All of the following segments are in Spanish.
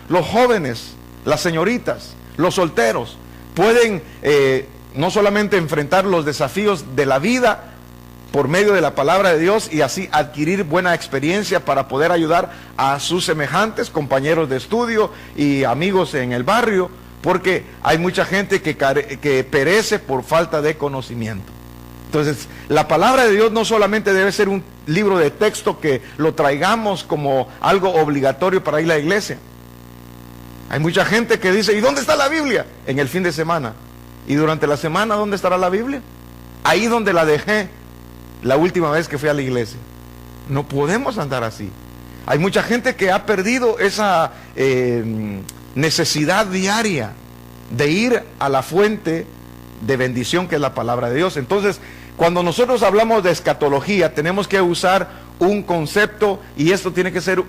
los jóvenes, las señoritas, los solteros, pueden no solamente enfrentar los desafíos de la vida por medio de la palabra de Dios y así adquirir buena experiencia para poder ayudar a sus semejantes, compañeros de estudio y amigos en el barrio, porque hay mucha gente que perece por falta de conocimiento. Entonces, la palabra de Dios no solamente debe ser un libro de texto que lo traigamos como algo obligatorio para ir a la iglesia. Hay mucha gente que dice, ¿y dónde está la Biblia? En el fin de semana. ¿Y durante la semana dónde estará la Biblia? Ahí donde la dejé la última vez que fui a la iglesia. No podemos andar así. Hay mucha gente que ha perdido esa necesidad diaria de ir a la fuente de bendición que es la palabra de Dios. Entonces, cuando nosotros hablamos de escatología, tenemos que usar un concepto, y esto tiene que ser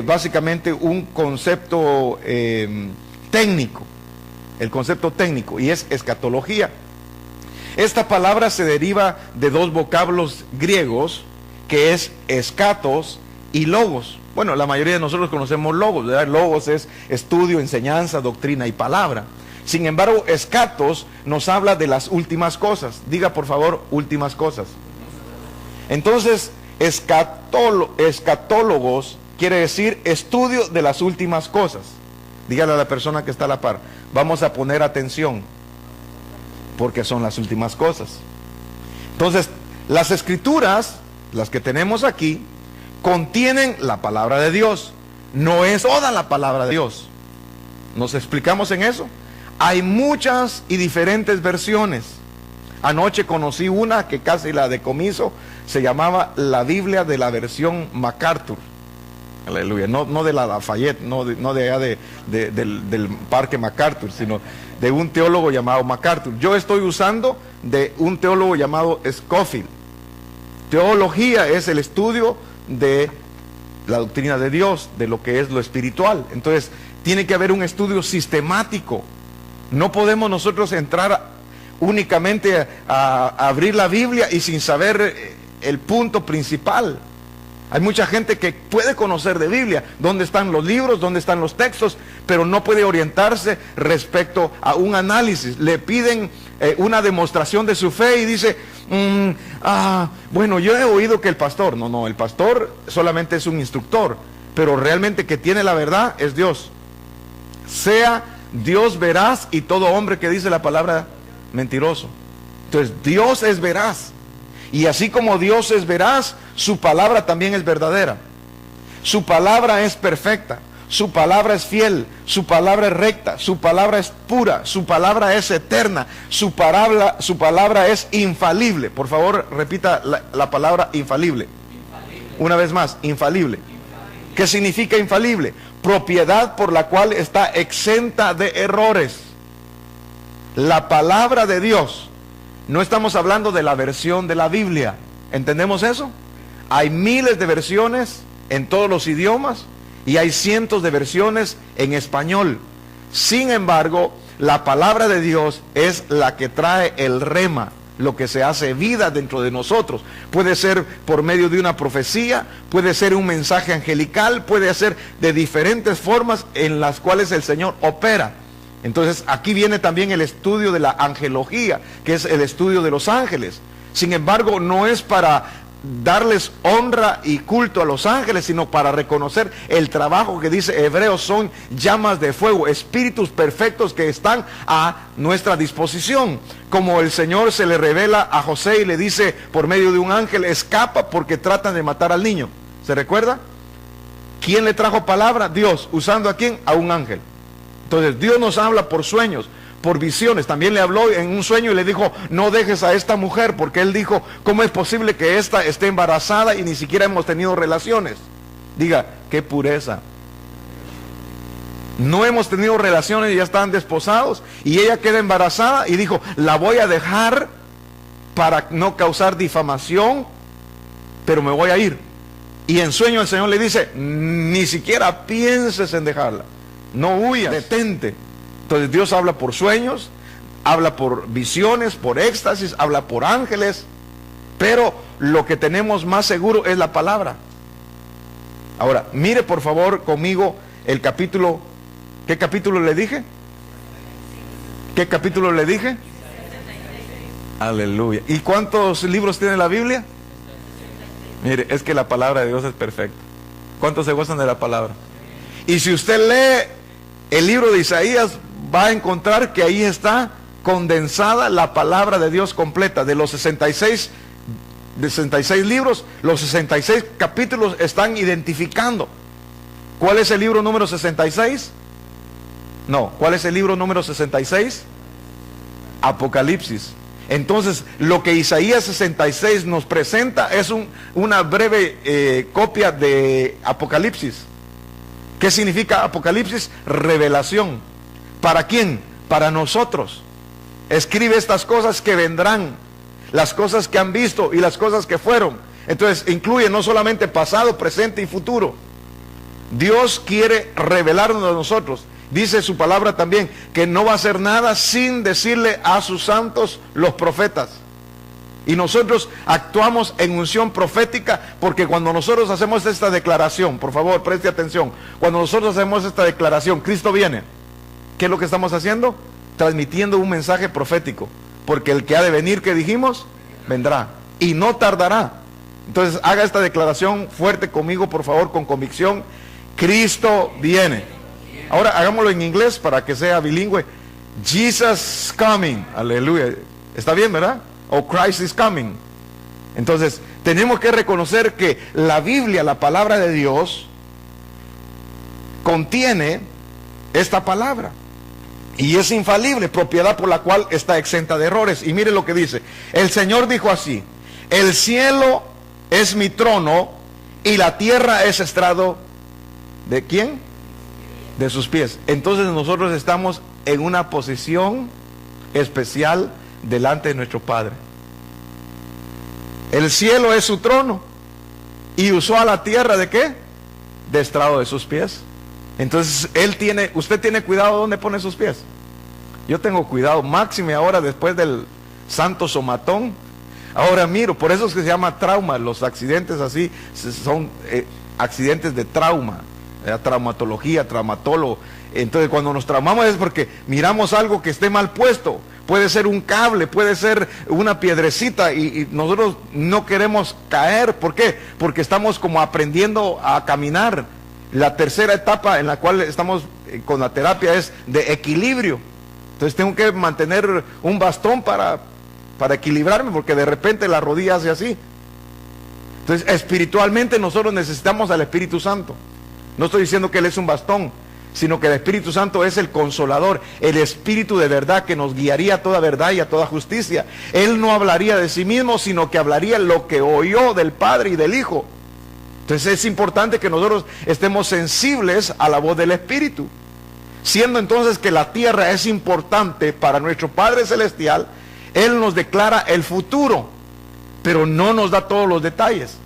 básicamente un concepto técnico, el concepto técnico, y es escatología. Esta palabra se deriva de dos vocablos griegos, que es escatos y logos. Bueno, la mayoría de nosotros conocemos logos, ¿verdad? Logos es estudio, enseñanza, doctrina y palabra. Sin embargo, escatos nos habla de las últimas cosas. Diga por favor, últimas cosas. Entonces, escatólogos quiere decir estudio de las últimas cosas. Dígale a la persona que está a la par, vamos a poner atención, porque son las últimas cosas. Entonces, las escrituras, las que tenemos aquí, contienen la palabra de Dios. No es toda la palabra de Dios. ¿Nos explicamos en eso? Hay muchas y diferentes versiones. Anoche conocí una que casi la decomiso, se llamaba la Biblia de la versión MacArthur. Aleluya, no de la Lafayette, no de allá del parque MacArthur, sino de un teólogo llamado MacArthur. Yo estoy usando de un teólogo llamado Scofield. Teología es el estudio de la doctrina de Dios, de lo que es lo espiritual. Entonces, tiene que haber un estudio sistemático. No podemos nosotros entrar únicamente a abrir la Biblia y sin saber el punto principal. Hay mucha gente que puede conocer de Biblia, dónde están los libros, dónde están los textos, pero no puede orientarse respecto a un análisis. Le piden una demostración de su fe y dice, bueno, yo he oído que el pastor, no, el pastor solamente es un instructor, pero realmente que tiene la verdad es Dios. Sea Dios veraz y todo hombre que dice la palabra mentiroso. Entonces, Dios es veraz. Y así como Dios es veraz, su palabra también es verdadera. Su palabra es perfecta, su palabra es fiel, su palabra es recta, su palabra es pura, su palabra es eterna, su palabra es infalible. Por favor, repita la palabra infalible. Una vez más, infalible. ¿Qué significa infalible? Propiedad por la cual está exenta de errores. La palabra de Dios. No estamos hablando de la versión de la Biblia. ¿Entendemos eso? Hay miles de versiones en todos los idiomas y hay cientos de versiones en español. Sin embargo, la palabra de Dios es la que trae el rema, lo que se hace vida dentro de nosotros. Puede ser por medio de una profecía, puede ser un mensaje angelical, puede ser de diferentes formas en las cuales el Señor opera. Entonces aquí viene también el estudio de la angelología, que es el estudio de los ángeles. Sin embargo, no es para darles honra y culto a los ángeles, sino para reconocer el trabajo que dice Hebreos, son llamas de fuego, espíritus perfectos que están a nuestra disposición. Como el Señor se le revela a José y le dice por medio de un ángel, escapa porque tratan de matar al niño. ¿Se recuerda? ¿Quién le trajo palabra? Dios. ¿Usando a quién? A un ángel. Entonces Dios nos habla por sueños, por visiones. También le habló en un sueño y le dijo, no dejes a esta mujer, porque él dijo, ¿cómo es posible que esta esté embarazada y ni siquiera hemos tenido relaciones? Diga, qué pureza. No hemos tenido relaciones y ya están desposados, y ella queda embarazada y dijo, la voy a dejar para no causar difamación, pero me voy a ir. Y en sueño el Señor le dice, ni siquiera pienses en dejarla. No huyas, detente. Entonces Dios habla por sueños, habla por visiones, por éxtasis, habla por ángeles, pero lo que tenemos más seguro es la palabra. Ahora, mire por favor conmigo el capítulo, ¿qué capítulo le dije? ¿Qué capítulo le dije? Aleluya. ¿Y cuántos libros tiene la Biblia? Mire, es que la palabra de Dios es perfecta. ¿Cuántos se gozan de la palabra? Y si usted lee el libro de Isaías, va a encontrar que ahí está condensada la palabra de Dios completa. De los 66 libros, los 66 capítulos están identificando. ¿Cuál es el libro número 66? No, ¿cuál es el libro número 66? Apocalipsis. Entonces, lo que Isaías 66 nos presenta es una breve copia de Apocalipsis. ¿Qué significa Apocalipsis? Revelación. ¿Para quién? Para nosotros. Escribe estas cosas que vendrán, las cosas que han visto y las cosas que fueron. Entonces, incluye no solamente pasado, presente y futuro. Dios quiere revelarnos a nosotros. Dice su palabra también que no va a hacer nada sin decirle a sus santos, los profetas. Y nosotros actuamos en unción profética, porque cuando nosotros hacemos esta declaración, por favor, preste atención, cuando nosotros hacemos esta declaración, Cristo viene, ¿qué es lo que estamos haciendo? Transmitiendo un mensaje profético, porque el que ha de venir, que dijimos, vendrá, y no tardará. Entonces haga esta declaración fuerte conmigo, por favor, con convicción. Cristo viene. Ahora hagámoslo en inglés para que sea bilingüe. Jesus coming. Aleluya. ¿Está bien, verdad? O Christ is coming. Entonces, tenemos que reconocer que la Biblia, la palabra de Dios, contiene esta palabra. Y es infalible, propiedad por la cual está exenta de errores. Y mire lo que dice. El Señor dijo así: el cielo es mi trono y la tierra es estrado ¿de quién? De sus pies. Entonces nosotros estamos en una posición especial delante de nuestro Padre. El cielo es su trono y usó a la tierra ¿de qué? De estrado de sus pies. Entonces usted tiene cuidado donde pone sus pies. Yo tengo cuidado, máxime ahora después del santo somatón. Ahora miro, por eso es que se llama trauma. Los accidentes así son accidentes de trauma. Traumatología, traumatólogo. Entonces cuando nos traumamos es porque miramos algo que esté mal puesto. Puede ser un cable, puede ser una piedrecita y nosotros no queremos caer. ¿Por qué? Porque estamos como aprendiendo a caminar. La tercera etapa en la cual estamos con la terapia es de equilibrio. Entonces tengo que mantener un bastón para equilibrarme, porque de repente la rodilla hace así. Entonces espiritualmente nosotros necesitamos al Espíritu Santo. No estoy diciendo que Él es un bastón, sino que el Espíritu Santo es el consolador, el Espíritu de verdad que nos guiaría a toda verdad y a toda justicia. Él no hablaría de sí mismo, sino que hablaría lo que oyó del Padre y del Hijo. Entonces es importante que nosotros estemos sensibles a la voz del Espíritu. Siendo entonces que la tierra es importante para nuestro Padre Celestial, Él nos declara el futuro, pero no nos da todos los detalles.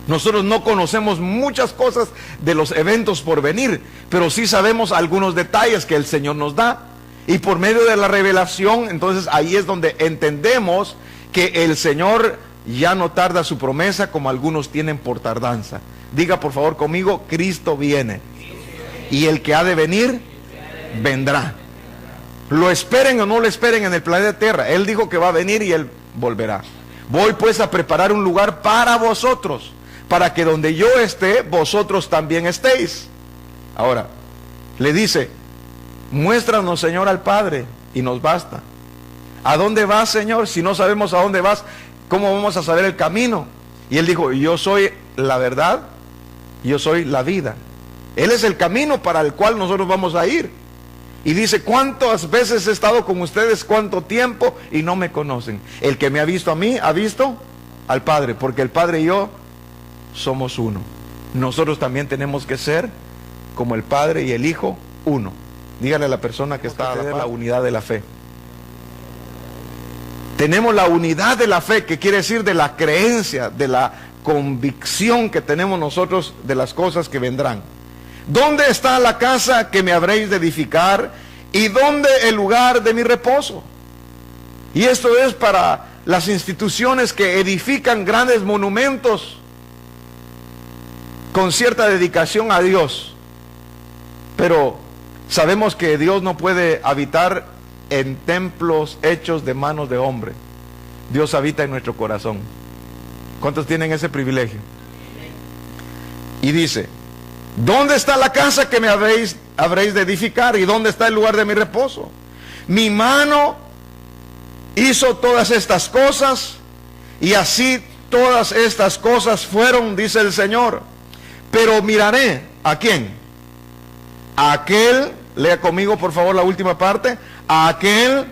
Nosotros no conocemos muchas cosas de los eventos por venir, pero sí sabemos algunos detalles que el Señor nos da. Y por medio de la revelación, entonces ahí es donde entendemos que el Señor ya no tarda su promesa como algunos tienen por tardanza. Diga por favor conmigo: Cristo viene. Y el que ha de venir, vendrá. Lo esperen o no lo esperen en el planeta Tierra, Él dijo que va a venir y Él volverá. Voy pues a preparar un lugar para vosotros, para que donde yo esté, vosotros también estéis. Ahora, le dice: muéstranos, Señor, al Padre, y nos basta. ¿A dónde vas, Señor? Si no sabemos a dónde vas, ¿cómo vamos a saber el camino? Y Él dijo: yo soy la verdad, yo soy la vida. Él es el camino para el cual nosotros vamos a ir. Y dice: ¿cuántas veces he estado con ustedes? ¿Cuánto tiempo? Y no me conocen. El que me ha visto a mí, ha visto al Padre, porque el Padre y yo somos uno. Nosotros también tenemos que ser como el Padre y el Hijo, uno. Dígale a la persona que está a la unidad de la fe. Tenemos la unidad de la fe, que quiere decir de la creencia, de la convicción que tenemos nosotros de las cosas que vendrán. ¿Dónde está la casa que me habréis de edificar? ¿Y dónde el lugar de mi reposo? Y esto es para las instituciones que edifican grandes monumentos con cierta dedicación a Dios. Pero sabemos que Dios no puede habitar en templos hechos de manos de hombre. Dios habita en nuestro corazón. ¿Cuántos tienen ese privilegio? Y dice, ¿dónde está la casa que me habréis de edificar? ¿Y dónde está el lugar de mi reposo? Mi mano hizo todas estas cosas, y así todas estas cosas fueron, dice el Señor. Pero miraré, ¿a quién? A aquel, lea conmigo por favor la última parte, a aquel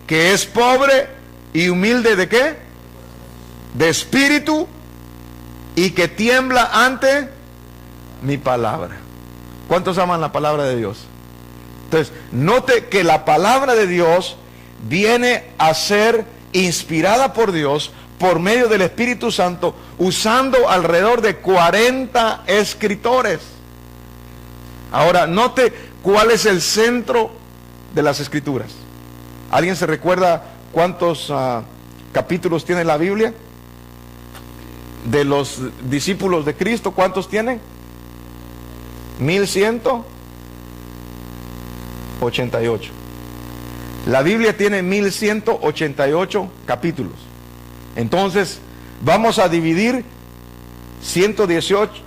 que es pobre y humilde, ¿de qué? De espíritu, y que tiembla ante mi palabra. ¿Cuántos aman la palabra de Dios? Entonces, note que la palabra de Dios viene a ser inspirada por Dios por medio del Espíritu Santo, usando alrededor de 40 escritores. Ahora, note cuál es el centro de las escrituras. ¿Alguien se recuerda cuántos capítulos tiene la Biblia? De los discípulos de Cristo, ¿cuántos tienen? 1188. La Biblia tiene 1188 capítulos. Entonces, vamos a dividir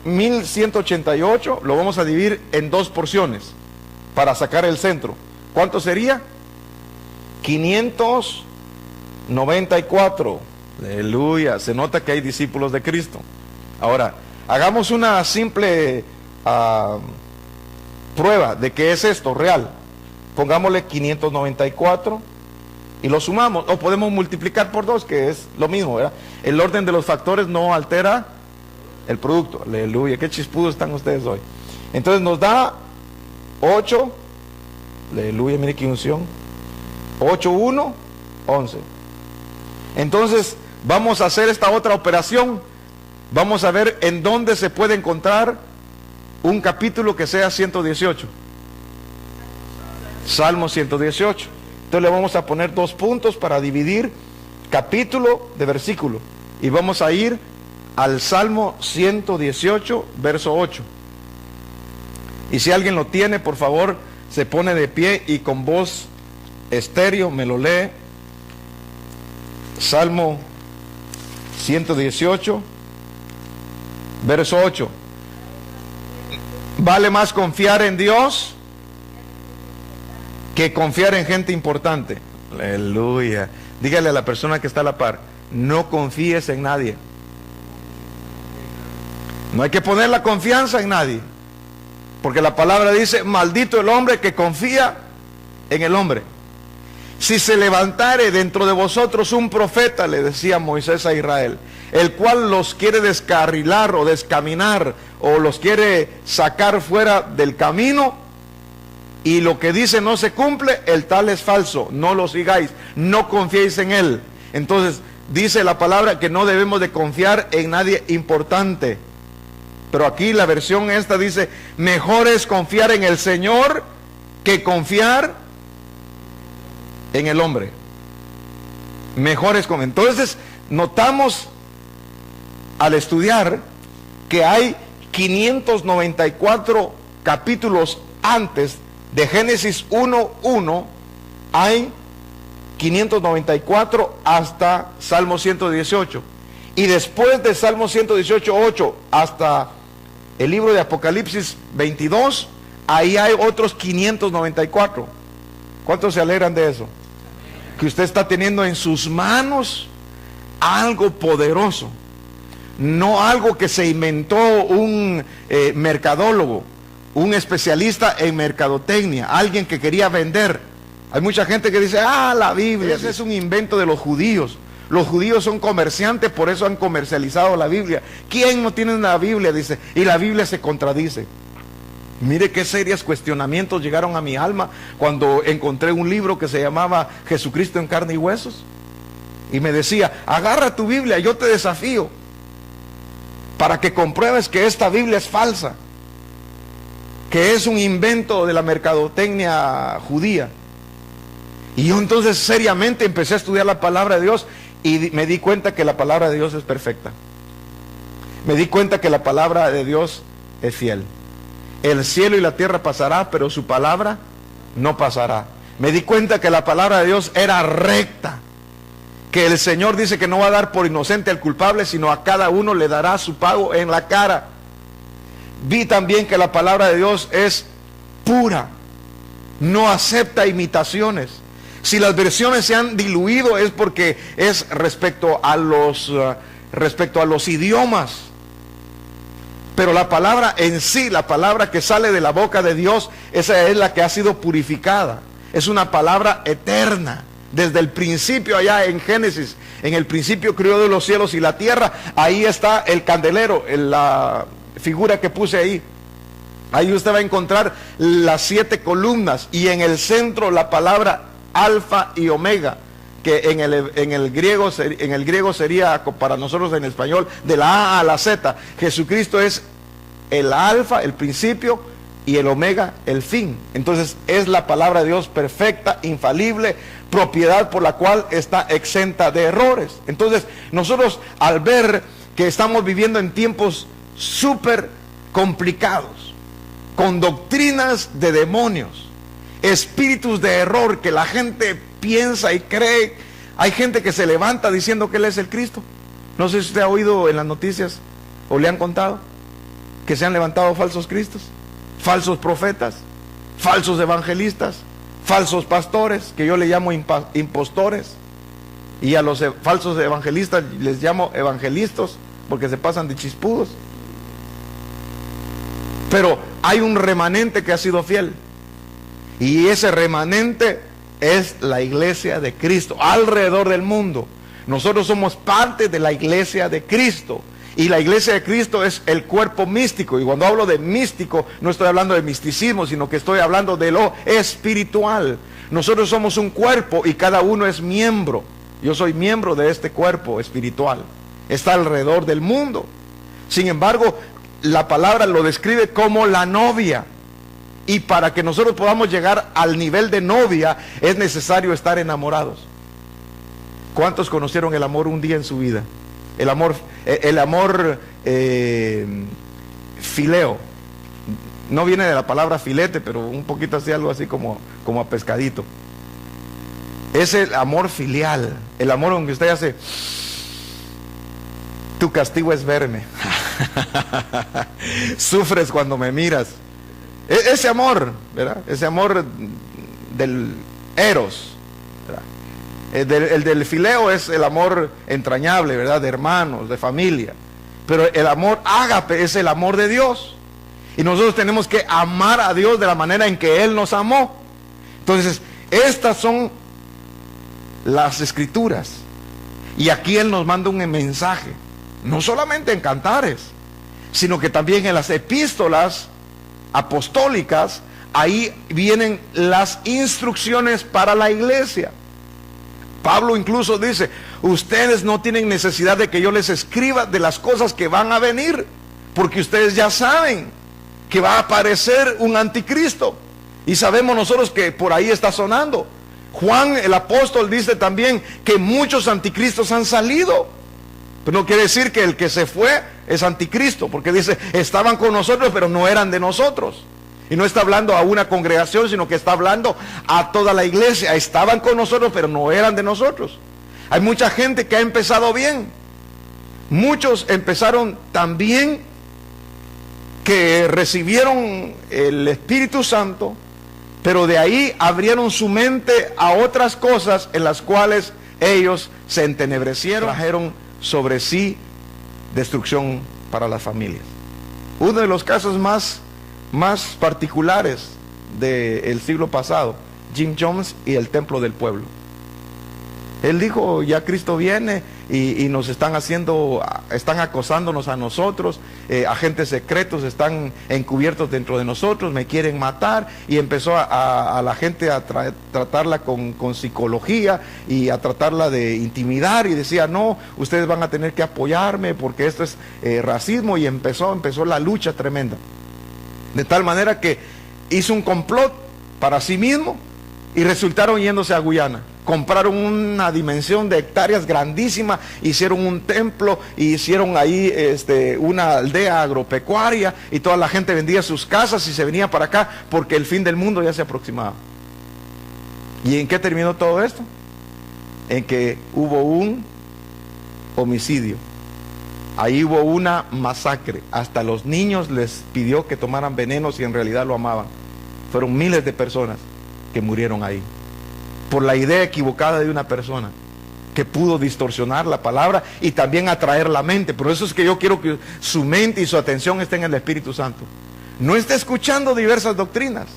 1188, lo vamos a dividir en dos porciones para sacar el centro. ¿Cuánto sería? 594. Aleluya. Se nota que hay discípulos de Cristo. Ahora, hagamos una simple prueba de que es esto real. Pongámosle 594 y lo sumamos, o podemos multiplicar por 2, que es lo mismo, ¿verdad? El orden de los factores no altera el producto. Aleluya, qué chispudos están ustedes hoy. Entonces nos da 8, aleluya, mire qué unción, 8, 1, 11. Entonces vamos a hacer esta otra operación. Vamos a ver en dónde se puede encontrar un capítulo que sea 118. Salmo 118. Entonces le vamos a poner 2 puntos para dividir capítulo de versículo. Y vamos a ir al Salmo 118, verso 8. Y si alguien lo tiene, por favor, se pone de pie y con voz estéreo me lo lee. Salmo 118, verso 8. Vale más confiar en Dios que confiar en gente importante. Aleluya. Dígale a la persona que está a la par, no confíes en nadie. No hay que poner la confianza en nadie, porque la palabra dice, maldito el hombre que confía en el hombre. Si se levantare dentro de vosotros un profeta, le decía Moisés a Israel, el cual los quiere descarrilar o descaminar, o los quiere sacar fuera del camino, y lo que dice no se cumple, el tal es falso, no lo sigáis, no confiéis en él. Entonces dice la palabra que no debemos de confiar en nadie importante. Pero aquí la versión esta dice, mejor es confiar en el Señor que confiar en el hombre. Mejor es confiar. Entonces notamos al estudiar que hay 594 capítulos antes de Génesis 1:1, hay 594 hasta Salmo 118. Y después de Salmo 118:8 hasta el libro de Apocalipsis 22, ahí hay otros 594. ¿Cuántos se alegran de eso? Que usted está teniendo en sus manos algo poderoso. No algo que se inventó un mercadólogo, un especialista en mercadotecnia, alguien que quería vender. Hay mucha gente que dice, la Biblia, ese es un invento de los judíos. Los judíos son comerciantes, por eso han comercializado la Biblia. ¿Quién no tiene una Biblia? Dice, y la Biblia se contradice. Mire qué serios cuestionamientos llegaron a mi alma cuando encontré un libro que se llamaba Jesucristo en carne y huesos. Y me decía, agarra tu Biblia, yo te desafío para que compruebes que esta Biblia es falsa, que es un invento de la mercadotecnia judía. Y yo entonces seriamente empecé a estudiar la palabra de Dios y me di cuenta que la palabra de Dios es perfecta. Me di cuenta que la palabra de Dios es fiel. El cielo y la tierra pasará, pero su palabra no pasará. Me di cuenta que la palabra de Dios era recta, que el Señor dice que no va a dar por inocente al culpable, sino a cada uno le dará su pago en la cara. Vi también que la palabra de Dios es pura, no acepta imitaciones. Si las versiones se han diluido es porque es respecto a los idiomas. Pero la palabra en sí, la palabra que sale de la boca de Dios, esa es la que ha sido purificada. Es una palabra eterna. Desde el principio, allá en Génesis, en el principio creó Dios los cielos y la tierra. Ahí está el candelero, la figura que puse ahí. Ahí usted va a encontrar las 7 columnas y en el centro la palabra alfa y omega, que en el griego sería para nosotros en español de la A a la Z. Jesucristo es el alfa, el principio, y el omega, el fin. Entonces es la palabra de Dios perfecta, infalible, propiedad por la cual está exenta de errores. Entonces nosotros, al ver que estamos viviendo en tiempos súper complicados, con doctrinas de demonios, espíritus de error que la gente piensa y cree. Hay gente que se levanta diciendo que Él es el Cristo. No sé si usted ha oído en las noticias o le han contado que se han levantado falsos cristos, falsos profetas, falsos evangelistas, falsos pastores, que yo le llamo impostores, y a los falsos evangelistas les llamo evangelistas porque se pasan de chispudos. Pero hay un remanente que ha sido fiel, y ese remanente es la iglesia de Cristo alrededor del mundo. Nosotros somos parte de la iglesia de Cristo, y la iglesia de Cristo es el cuerpo místico. Y cuando hablo de místico, no estoy hablando de misticismo, sino que estoy hablando de lo espiritual. Nosotros somos un cuerpo y cada uno es miembro. Yo soy miembro de este cuerpo espiritual. Está alrededor del mundo. Sin embargo, la palabra lo describe como la novia. Y para que nosotros podamos llegar al nivel de novia, es necesario estar enamorados. ¿Cuántos conocieron el amor un día en su vida? El amor fileo. No viene de la palabra filete, pero un poquito así, algo así como a pescadito. Es el amor filial, el amor en que usted hace, tu castigo es verme. Sufres cuando me miras. Ese amor, ¿verdad? Ese amor del eros, ¿verdad? El del fileo es el amor entrañable, ¿verdad? De hermanos, de familia. Pero el amor ágape es el amor de Dios. Y nosotros tenemos que amar a Dios de la manera en que Él nos amó. Entonces, estas son las escrituras. Y aquí Él nos manda un mensaje. No solamente en Cantares, sino que también en las epístolas apostólicas. Ahí vienen las instrucciones para la iglesia. Pablo incluso dice, ustedes no tienen necesidad de que yo les escriba de las cosas que van a venir, porque ustedes ya saben que va a aparecer un anticristo, y sabemos nosotros que por ahí está sonando. Juan el apóstol dice también que muchos anticristos han salido, pero no quiere decir que el que se fue es anticristo, porque dice, estaban con nosotros pero no eran de nosotros. Y no está hablando a una congregación, sino que está hablando a toda la iglesia. Estaban con nosotros, pero no eran de nosotros. Hay mucha gente que ha empezado bien. Muchos empezaron tan bien que recibieron el Espíritu Santo, pero de ahí abrieron su mente a otras cosas en las cuales ellos se entenebrecieron, trajeron sobre sí destrucción para las familias. Uno de los casos más particulares del siglo pasado, Jim Jones y el templo del pueblo. Él dijo, ya Cristo viene y nos están acosándonos a nosotros, agentes secretos están encubiertos dentro de nosotros, me quieren matar, y empezó a la gente a tratarla con psicología y a tratarla de intimidar, y decía, no, ustedes van a tener que apoyarme porque esto es racismo, y empezó la lucha tremenda. De tal manera que hizo un complot para sí mismo y resultaron yéndose a Guyana compraron una dimensión de hectáreas grandísima, hicieron un templo, hicieron ahí una aldea agropecuaria, y toda la gente vendía sus casas y se venía para acá porque el fin del mundo ya se aproximaba. ¿Y en qué terminó todo esto? En que hubo un homicidio. Ahí hubo una masacre. Hasta los niños les pidió que tomaran venenos y en realidad lo amaban. Fueron miles de personas que murieron ahí por la idea equivocada de una persona que pudo distorsionar la palabra y también atraer la mente. Por eso es que yo quiero que su mente y su atención estén en el Espíritu Santo. No esté escuchando diversas doctrinas.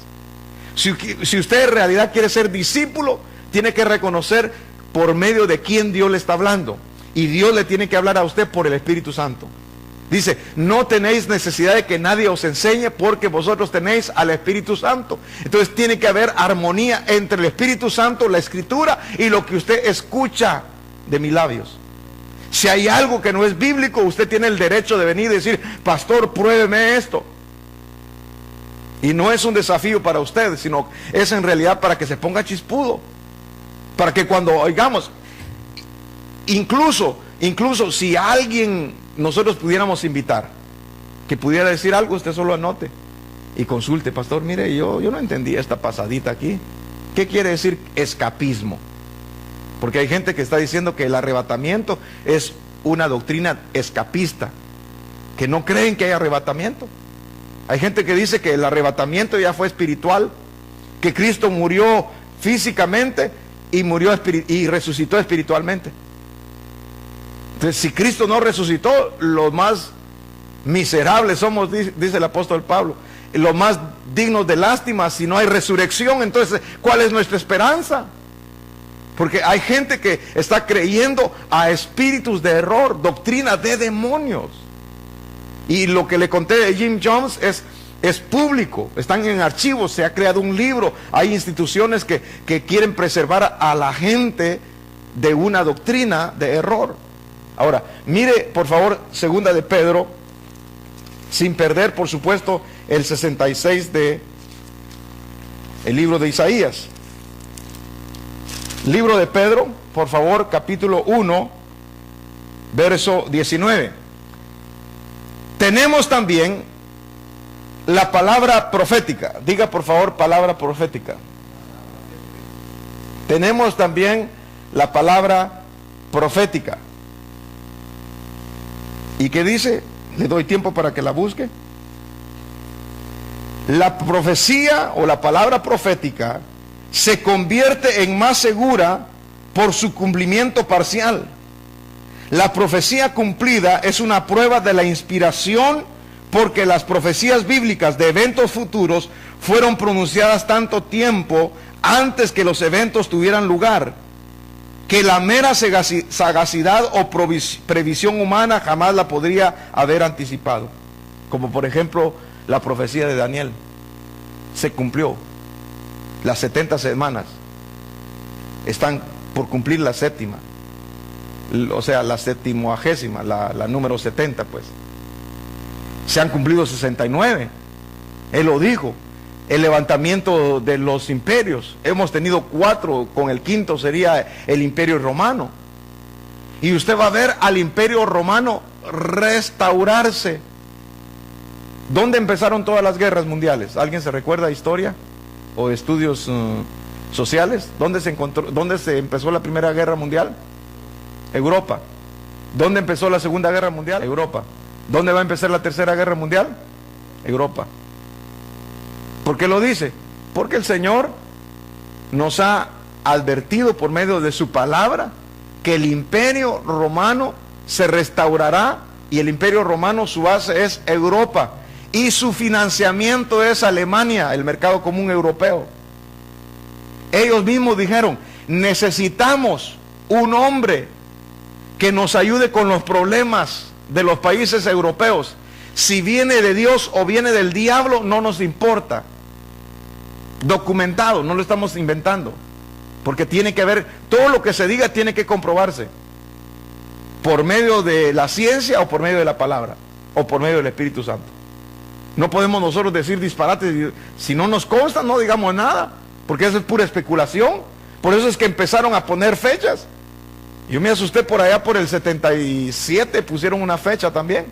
Si usted en realidad quiere ser discípulo, tiene que reconocer por medio de quién Dios le está hablando. Y Dios le tiene que hablar a usted por el Espíritu Santo. Dice, no tenéis necesidad de que nadie os enseñe porque vosotros tenéis al Espíritu Santo. Entonces tiene que haber armonía entre el Espíritu Santo, la Escritura y lo que usted escucha de mis labios. Si hay algo que no es bíblico, usted tiene el derecho de venir y decir, pastor, pruébeme esto. Y no es un desafío para usted, sino es en realidad para que se ponga chispudo. Para que cuando oigamos, incluso si alguien nosotros pudiéramos invitar, que pudiera decir algo, usted solo anote y consulte, pastor, mire, yo no entendí esta pasadita aquí. ¿Qué quiere decir escapismo? Porque hay gente que está diciendo que el arrebatamiento es una doctrina escapista, que no creen que hay arrebatamiento. Hay gente que dice que el arrebatamiento ya fue espiritual, que Cristo murió físicamente y resucitó espiritualmente. Entonces, si Cristo no resucitó, los más miserables somos, dice el apóstol Pablo, los más dignos de lástima. Si no hay resurrección, entonces, ¿cuál es nuestra esperanza? Porque hay gente que está creyendo a espíritus de error, doctrina de demonios. Y lo que le conté de Jim Jones es público, están en archivos, se ha creado un libro, hay instituciones que quieren preservar a la gente de una doctrina de error. Ahora, mire por favor, segunda de Pedro, sin perder por supuesto el 66 de el libro de Isaías. Libro de Pedro, por favor, capítulo 1, verso 19. Tenemos también la palabra profética. Diga por favor, palabra profética. Tenemos también la palabra profética. ¿Y qué dice? Le doy tiempo para que la busque. La profecía o la palabra profética se convierte en más segura por su cumplimiento parcial. La profecía cumplida es una prueba de la inspiración, porque las profecías bíblicas de eventos futuros fueron pronunciadas tanto tiempo antes que los eventos tuvieran lugar, que la mera sagacidad o previsión humana jamás la podría haber anticipado. Como por ejemplo la profecía de Daniel, se cumplió. Las 70 semanas están por cumplir la séptima, o sea, la 70ª, la número 70 pues. Se han cumplido 69. Él lo dijo. El levantamiento de los imperios. Hemos tenido 4, con el 5º sería el imperio romano. Y usted va a ver al imperio romano restaurarse. ¿Dónde empezaron todas las guerras mundiales? ¿Alguien se recuerda de historia o de estudios sociales? ¿Dónde se empezó la Primera Guerra Mundial? Europa. ¿Dónde empezó la Segunda Guerra Mundial? Europa. ¿Dónde va a empezar la Tercera Guerra Mundial? Europa. ¿Por qué lo dice? Porque el Señor nos ha advertido por medio de su palabra que el imperio romano se restaurará, y el imperio romano, su base es Europa, y su financiamiento es Alemania, el mercado común europeo. Ellos mismos dijeron, necesitamos un hombre que nos ayude con los problemas de los países europeos. Si viene de Dios o viene del diablo, no nos importa. Documentado, no lo estamos inventando. Porque tiene que haber, todo lo que se diga tiene que comprobarse. Por medio de la ciencia o por medio de la palabra, o por medio del Espíritu Santo. No podemos nosotros decir disparates. Si no nos consta, no digamos nada, porque eso es pura especulación. Por eso es que empezaron a poner fechas. Yo me asusté por allá por el 77, pusieron una fecha también.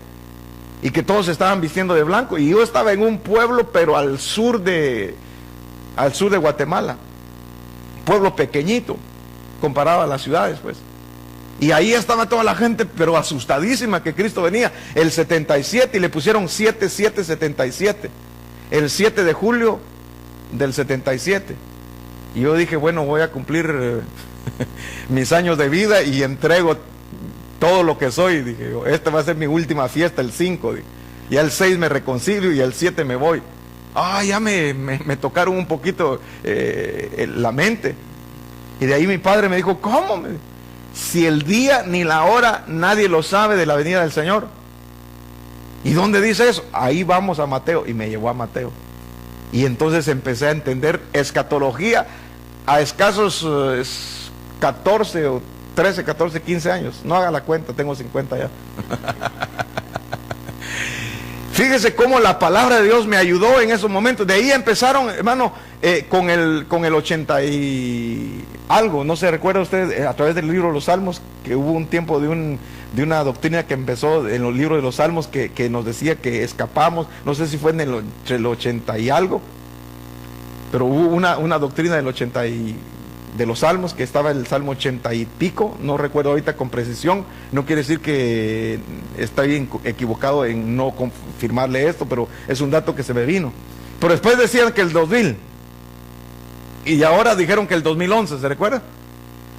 Y que todos estaban vistiendo de blanco. Y yo estaba en un pueblo, pero al sur de Guatemala. Pueblo pequeñito, comparado a las ciudades, pues. Y ahí estaba toda la gente, pero asustadísima que Cristo venía. El 77, y le pusieron 7777. El 7 de julio del 77. Y yo dije, bueno, voy a cumplir mis años de vida y entrego todo lo que soy. Dije, esta va a ser mi última fiesta, el 5. Y el 6 me reconcilio y el 7 me voy. Ya me tocaron un poquito la mente. Y de ahí mi padre me dijo, ¿cómo? Si el día ni la hora nadie lo sabe de la venida del Señor. ¿Y dónde dice eso? Ahí vamos a Mateo. Y me llevó a Mateo. Y entonces empecé a entender escatología a escasos 14 o 13, 14, 15 años. No haga la cuenta, tengo 50 ya. Fíjese cómo la palabra de Dios me ayudó en esos momentos. De ahí empezaron, hermano, con el 80 y algo. No se recuerda usted, a través del libro de los Salmos, que hubo un tiempo de una doctrina que empezó en los libros de los Salmos que nos decía que escapamos. No sé si fue entre el 80 y algo, pero hubo una doctrina del 80 y de los Salmos, que estaba el Salmo 80 y pico, no recuerdo ahorita con precisión. No quiere decir que está bien equivocado en no confirmarle esto, pero es un dato que se me vino. Pero después decían que el 2000, y ahora dijeron que el 2011, ¿se recuerda?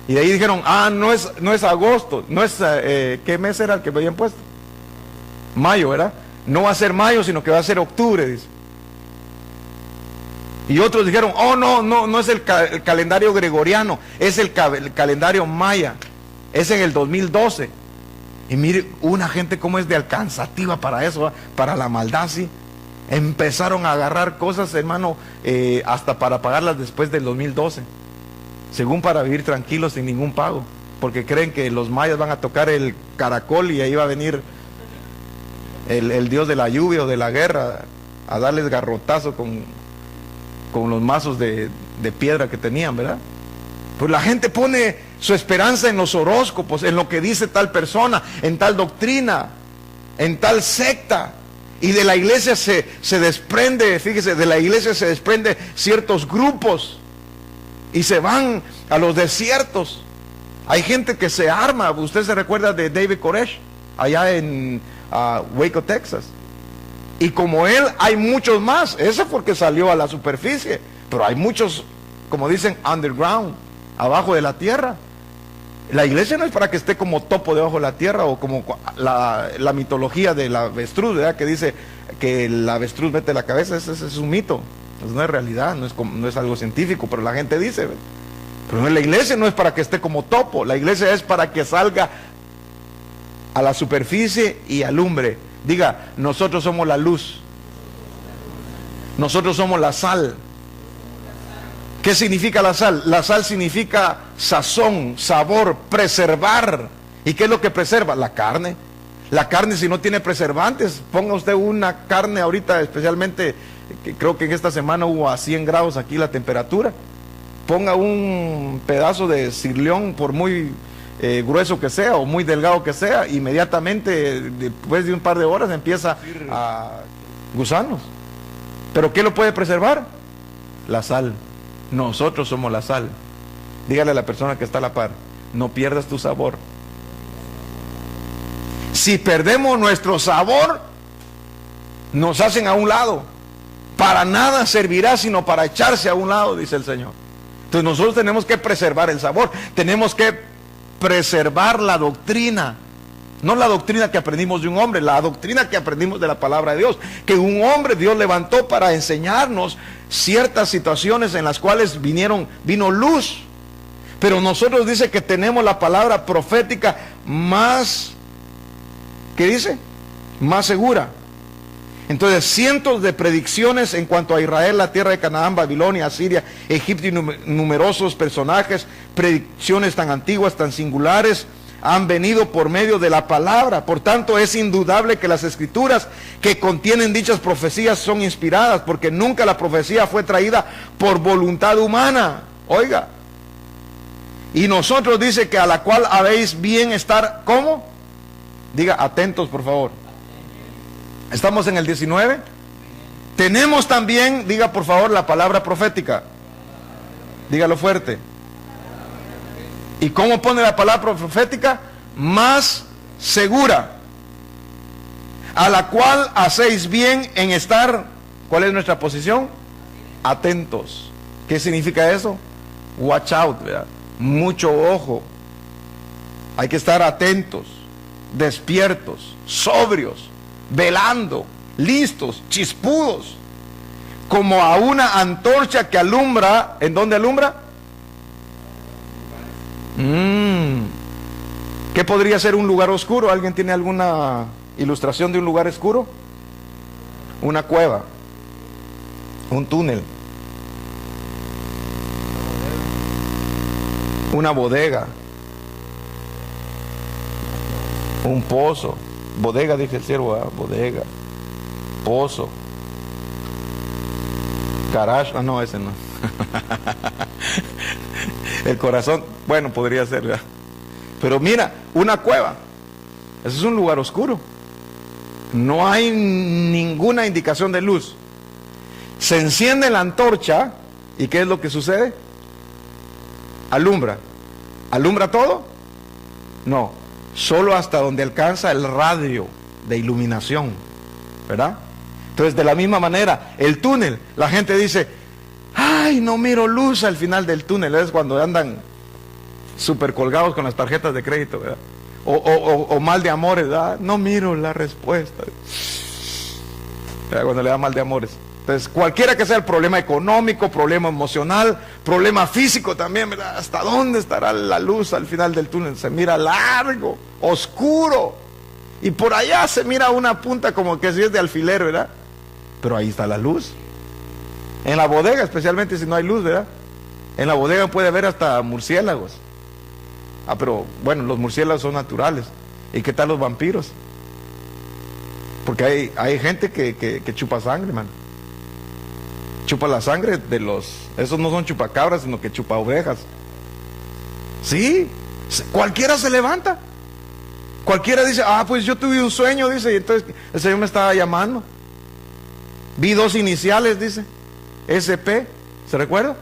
Y de ahí dijeron, no es agosto, no es, ¿qué mes era el que me habían puesto? Mayo, ¿verdad? No va a ser mayo, sino que va a ser octubre, dice. Y otros dijeron, no es el calendario gregoriano, es el calendario maya, es en el 2012. Y mire, una gente como es de alcanzativa para eso, ¿eh? Para la maldad, sí. Empezaron a agarrar cosas, hermano, hasta para pagarlas después del 2012. Según para vivir tranquilos sin ningún pago. Porque creen que los mayas van a tocar el caracol y ahí va a venir el dios de la lluvia o de la guerra a darles garrotazo con los mazos de piedra que tenían, ¿verdad? Pues la gente pone su esperanza en los horóscopos, en lo que dice tal persona, en tal doctrina, en tal secta. Y de la iglesia se desprende, fíjese, de la iglesia se desprende ciertos grupos y se van a los desiertos. Hay gente que se arma. Usted se recuerda de David Koresh, allá en Waco, Texas. Y como él, hay muchos más. Ese porque salió a la superficie. Pero hay muchos, como dicen, underground, abajo de la tierra. La iglesia no es para que esté como topo debajo de la tierra, o como la mitología del avestruz, ¿verdad? Que dice que el avestruz mete la cabeza. Ese es un mito. Pues no es realidad, no es algo científico, pero la gente dice. Pero la iglesia no es para que esté como topo. La iglesia es para que salga a la superficie y alumbre. Diga, nosotros somos la luz. Nosotros somos la sal. ¿Qué significa la sal? La sal significa sazón, sabor, preservar. ¿Y qué es lo que preserva? La carne. La carne, si no tiene preservantes, ponga usted una carne ahorita, especialmente, que creo que en esta semana hubo a 100 grados aquí la temperatura. Ponga un pedazo de sirloin, por muy grueso que sea o muy delgado que sea, inmediatamente después de un par de horas empieza a gusanos. ¿Pero qué lo puede preservar? La sal. Nosotros somos la sal. Dígale a la persona que está a la par, no pierdas tu sabor. Si perdemos nuestro sabor, nos hacen a un lado. Para nada servirá sino para echarse a un lado, dice el Señor. Entonces nosotros tenemos que preservar el sabor. Tenemos que preservar la doctrina. No la doctrina que aprendimos de un hombre, la doctrina que aprendimos de la palabra de Dios. Que un hombre Dios levantó para enseñarnos ciertas situaciones en las cuales vino luz. Pero nosotros dice que tenemos la palabra profética más, ¿qué dice? Más segura. Entonces, cientos de predicciones en cuanto a Israel, la tierra de Canaán, Babilonia, Asiria, Egipto y numerosos personajes, predicciones tan antiguas, tan singulares, han venido por medio de la palabra. Por tanto, es indudable que las escrituras que contienen dichas profecías son inspiradas, porque nunca la profecía fue traída por voluntad humana. Oiga, Y nosotros dice que a la cual habéis bien estar, ¿cómo? Diga, atentos por favor. Estamos en el 19. Tenemos también, diga por favor, la palabra profética. Dígalo fuerte. ¿Y cómo pone la palabra profética? Más segura, a la cual hacéis bien en estar. ¿Cuál es nuestra posición? Atentos. ¿Qué significa eso? Watch out, ¿verdad? Mucho ojo. Hay que estar atentos, despiertos, sobrios, velando, listos, chispudos, como a una antorcha que alumbra. ¿En dónde alumbra? ¿Qué podría ser un lugar oscuro? ¿Alguien tiene alguna ilustración de un lugar oscuro? Una cueva, un túnel, una bodega, un pozo. Bodega, dije el siervo, bodega, pozo, garage. Ah, no, ese no. El corazón, bueno, podría ser, ¿verdad? Pero mira, una cueva, eso es un lugar oscuro. No hay ninguna indicación de luz. Se enciende la antorcha y ¿qué es lo que sucede? Alumbra. ¿Alumbra todo? No, solo hasta donde alcanza el radio de iluminación, ¿verdad? Entonces, de la misma manera, el túnel, la gente dice, ay, no miro luz al final del túnel. Es cuando andan súper colgados con las tarjetas de crédito, ¿verdad? O mal de amores, ¿verdad? No miro la respuesta, ¿verdad? Cuando le da mal de amores. Entonces, cualquiera que sea el problema económico, problema emocional, problema físico también, ¿verdad? ¿Hasta dónde estará la luz al final del túnel? Se mira largo, oscuro, y por allá se mira una punta como que si es de alfiler, ¿verdad? Pero ahí está la luz. En la bodega, especialmente si no hay luz, ¿verdad? En la bodega puede haber hasta murciélagos. Ah, pero bueno, los murciélagos son naturales. ¿Y qué tal los vampiros? Porque hay gente que chupa sangre, man. Chupa la sangre de los... Esos no son chupacabras, sino que chupa ovejas. Sí, cualquiera se levanta. Cualquiera dice, ah, pues yo tuve un sueño, dice, y entonces el Señor me estaba llamando. Vi 2 iniciales, dice, SP, ¿se recuerda?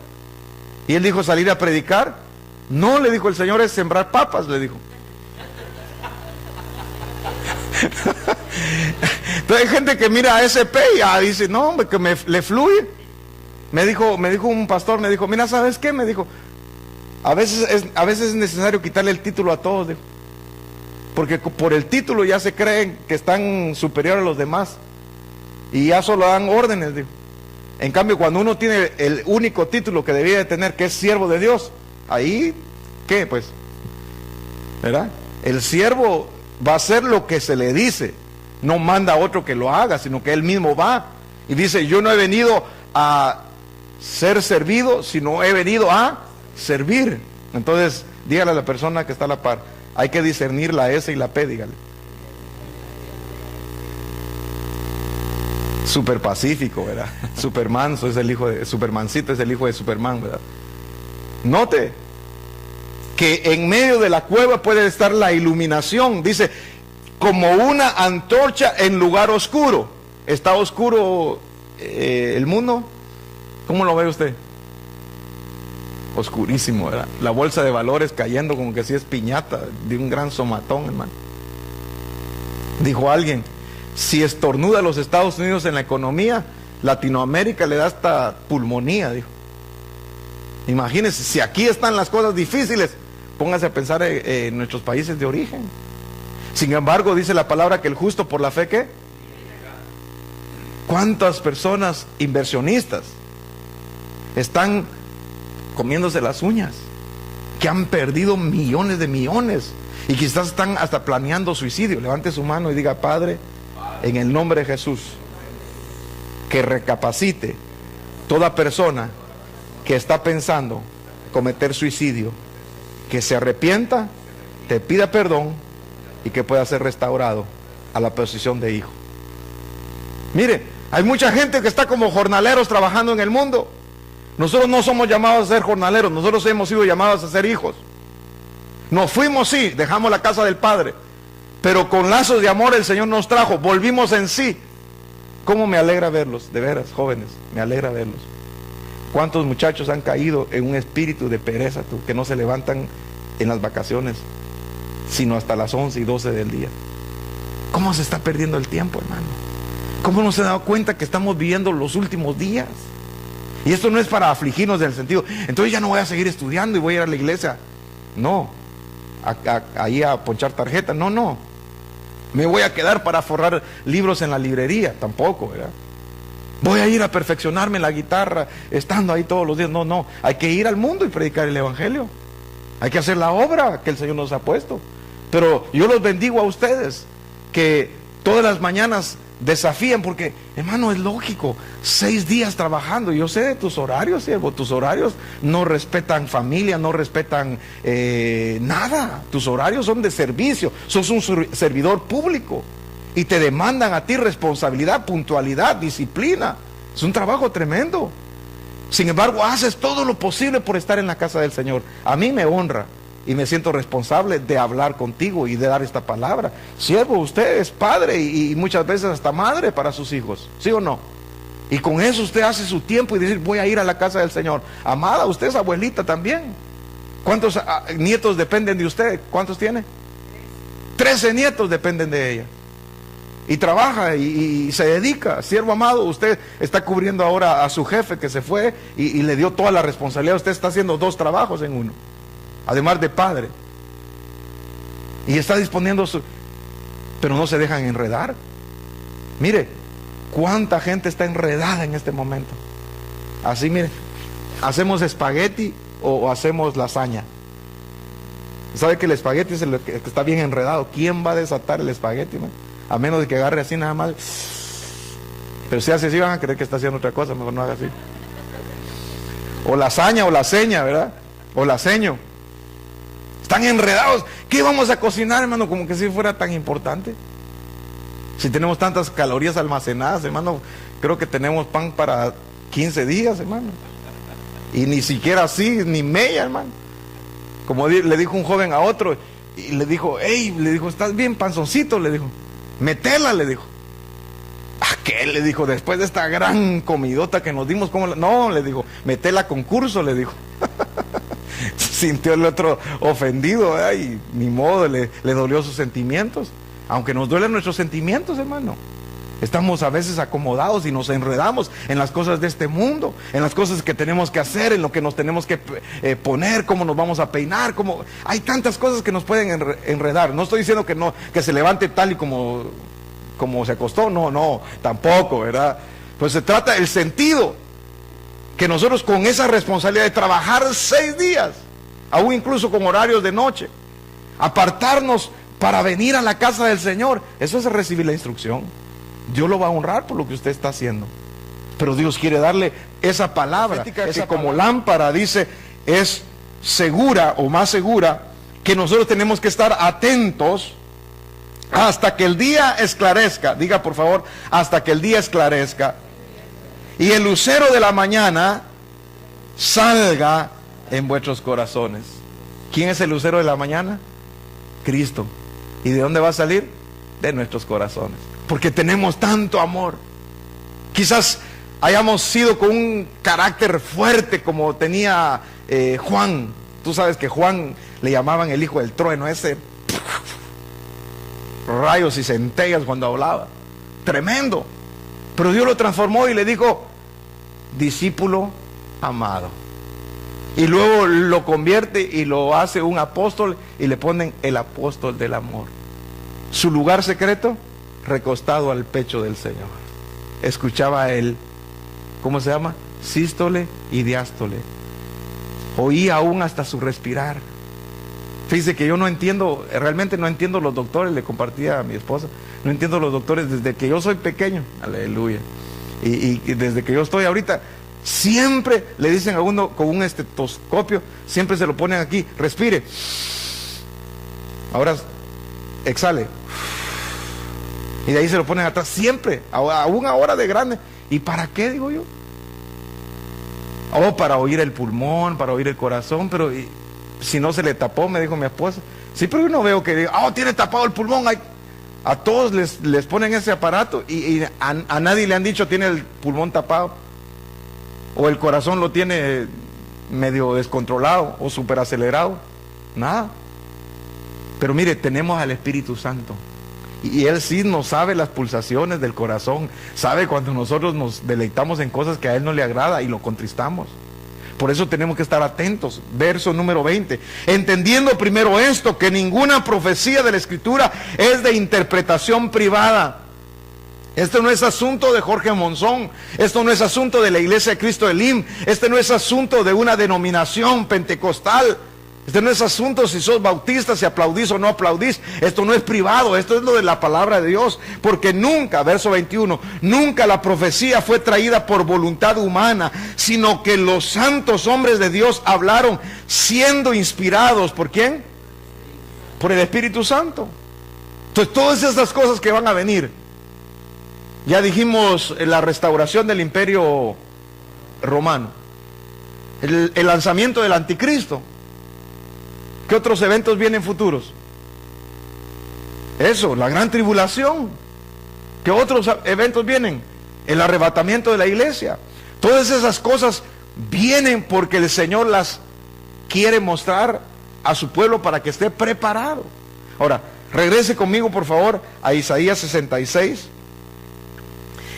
Y él dijo, salir a predicar. No, le dijo el Señor, es sembrar papas, le dijo. Entonces hay gente que mira a SP y dice, no, hombre, que le fluye. Me dijo un pastor, me dijo, mira, ¿sabes qué? Me dijo, a veces es necesario quitarle el título a todos, dijo. Porque por el título ya se creen que están superiores a los demás. Y ya solo dan órdenes, dijo. En cambio, cuando uno tiene el único título que debía de tener, que es siervo de Dios, ahí, ¿qué? Pues, ¿verdad? El siervo va a hacer lo que se le dice. No manda a otro que lo haga, sino que él mismo va. Y dice, yo no he venido a ser servido, sino he venido a servir. Entonces, dígale a la persona que está a la par, hay que discernir la S y la P, dígale. Super pacífico, ¿verdad? Supermanso es el hijo de... Supermancito es el hijo de Superman, ¿verdad? Note que en medio de la cueva puede estar la iluminación. Dice, como una antorcha en lugar oscuro. ¿Está oscuro el mundo? ¿Cómo lo ve usted? Oscurísimo, ¿verdad? La bolsa de valores cayendo como que si es piñata de un gran somatón, hermano. Dijo alguien, si estornuda a los Estados Unidos en la economía, Latinoamérica le da hasta pulmonía, dijo. Imagínense, si aquí están las cosas difíciles, póngase a pensar en nuestros países de origen. Sin embargo, dice la palabra que el justo por la fe, ¿qué? ¿Cuántas personas inversionistas están comiéndose las uñas? Que han perdido millones de millones y quizás están hasta planeando suicidio. Levante su mano y diga, Padre, en el nombre de Jesús, que recapacite toda persona que está pensando cometer suicidio, que se arrepienta, te pida perdón y que pueda ser restaurado a la posición de hijo. Mire, hay mucha gente que está como jornaleros trabajando en el mundo. Nosotros no somos llamados a ser jornaleros, nosotros hemos sido llamados a ser hijos. Nos fuimos, sí, dejamos la casa del Padre, pero con lazos de amor el Señor nos trajo, volvimos en sí. ¿Cómo me alegra verlos? De veras, jóvenes, me alegra verlos. ¿Cuántos muchachos han caído en un espíritu de pereza, tú, que no se levantan en las vacaciones, sino hasta las 11 y 12 del día? ¿Cómo se está perdiendo el tiempo, hermano? ¿Cómo no se ha dado cuenta que estamos viviendo los últimos días? Y esto no es para afligirnos del sentido, entonces ya no voy a seguir estudiando y voy a ir a la iglesia. No, ahí a ponchar tarjetas, no. Me voy a quedar para forrar libros en la librería, tampoco, ¿verdad? Voy a ir a perfeccionarme en la guitarra, estando ahí todos los días. No, hay que ir al mundo y predicar el evangelio. Hay que hacer la obra que el Señor nos ha puesto. Pero yo los bendigo a ustedes, que todas las mañanas desafían, porque, hermano, es lógico, 6 días trabajando. Yo sé de tus horarios, siervo, tus horarios no respetan familia, no respetan nada. Tus horarios son de servicio, sos un servidor público y te demandan a ti responsabilidad, puntualidad, disciplina. Es un trabajo tremendo. Sin embargo, haces todo lo posible por estar en la casa del Señor. A mí me honra y me siento responsable de hablar contigo y de dar esta palabra. Siervo, usted es padre y muchas veces hasta madre para sus hijos, ¿sí o no? Y con eso usted hace su tiempo y dice, voy a ir a la casa del Señor. Amada, usted es abuelita también. ¿Cuántos nietos dependen de usted? ¿Cuántos tiene? 13 nietos dependen de ella. Y trabaja y se dedica. Siervo amado, usted está cubriendo ahora a su jefe que se fue y le dio toda la responsabilidad. Usted está haciendo 2 trabajos en uno, además de padre, y está disponiendo pero no se dejan enredar. Mire cuánta gente está enredada en este momento. Así, mire, hacemos espagueti o hacemos lasaña. ¿Sabe que el espagueti es el que está bien enredado? ¿Quién va a desatar el espagueti, man? A menos de que agarre así nada más. Pero si hace así van a creer que está haciendo otra cosa. Mejor no haga así. O lasaña o laseña, ¿verdad? O laseño. Están enredados. ¿Qué vamos a cocinar, hermano? Como que si fuera tan importante. Si tenemos tantas calorías almacenadas, hermano, creo que tenemos pan para 15 días, hermano. Y ni siquiera así, ni media, hermano. Como le dijo un joven a otro, y le dijo, hey, le dijo, ¿estás bien panzoncito? Le dijo, metela, le dijo. ¿A qué? Le dijo, después de esta gran comidota que nos dimos, ¿cómo? No, le dijo, metela a concurso, le dijo. Sintió el otro ofendido, ¿verdad? Y ni modo, le dolió sus sentimientos. Aunque nos duelen nuestros sentimientos, hermano, estamos a veces acomodados y nos enredamos en las cosas de este mundo, en las cosas que tenemos que hacer, en lo que nos tenemos que poner, cómo nos vamos a peinar, cómo... Hay tantas cosas que nos pueden enredar. No estoy diciendo que se levante tal y como se acostó, no, tampoco, ¿verdad? Pues se trata del sentido, que nosotros con esa responsabilidad de trabajar 6 días, aún incluso con horarios de noche, apartarnos para venir a la casa del Señor, eso es recibir la instrucción. Dios lo va a honrar por lo que usted está haciendo, pero Dios quiere darle esa palabra, que como lámpara, dice, es segura o más segura, que nosotros tenemos que estar atentos hasta que el día esclarezca. Diga por favor, hasta que el día esclarezca y el lucero de la mañana salga en vuestros corazones. ¿Quién es el lucero de la mañana? Cristo. ¿Y de dónde va a salir? De nuestros corazones, porque tenemos tanto amor. Quizás hayamos sido con un carácter fuerte como tenía Juan. Tú sabes que Juan le llamaban el hijo del trueno, ese rayos y centellas cuando hablaba, tremendo. Pero Dios lo transformó y le dijo, discípulo amado. Y luego lo convierte y lo hace un apóstol y le ponen el apóstol del amor. Su lugar secreto, recostado al pecho del Señor. Escuchaba a él, ¿cómo se llama? Sístole y diástole. Oía aún hasta su respirar. Fíjese que yo no entiendo, realmente no entiendo los doctores, le compartía a mi esposa, no entiendo los doctores desde que yo soy pequeño, aleluya. Y desde que yo estoy ahorita, siempre le dicen a uno con un estetoscopio, siempre se lo ponen aquí, respire. Ahora exhale. Y de ahí se lo ponen atrás, siempre, aún ahora de grande. ¿Y para qué, digo yo? Oh, para oír el pulmón, para oír el corazón, pero si no se le tapó, me dijo mi esposa. Sí, pero yo no veo que diga, oh, tiene tapado el pulmón. A todos les ponen ese aparato y a nadie le han dicho tiene el pulmón tapado. O el corazón lo tiene medio descontrolado o súper acelerado. Nada. Pero mire, tenemos al Espíritu Santo. Y Él sí nos sabe las pulsaciones del corazón. Sabe cuando nosotros nos deleitamos en cosas que a Él no le agrada y lo contristamos. Por eso tenemos que estar atentos. Verso número 20. Entendiendo primero esto, que ninguna profecía de la Escritura es de interpretación privada. Esto no es asunto de Jorge Monzón. Esto no es asunto de la Iglesia de Cristo de Lim. Este no es asunto de una denominación pentecostal. Este no es asunto si sos bautista, si aplaudís o no aplaudís. Esto no es privado, esto es lo de la palabra de Dios. Porque nunca, verso 21, nunca la profecía fue traída por voluntad humana, sino que los santos hombres de Dios hablaron siendo inspirados. ¿Por quién? Por el Espíritu Santo. Entonces todas estas cosas que van a venir. Ya dijimos la restauración del imperio romano. El lanzamiento del anticristo. ¿Qué otros eventos vienen futuros? Eso, la gran tribulación. ¿Qué otros eventos vienen? El arrebatamiento de la iglesia. Todas esas cosas vienen porque el Señor las quiere mostrar a su pueblo para que esté preparado. Ahora, regrese conmigo por favor a Isaías 66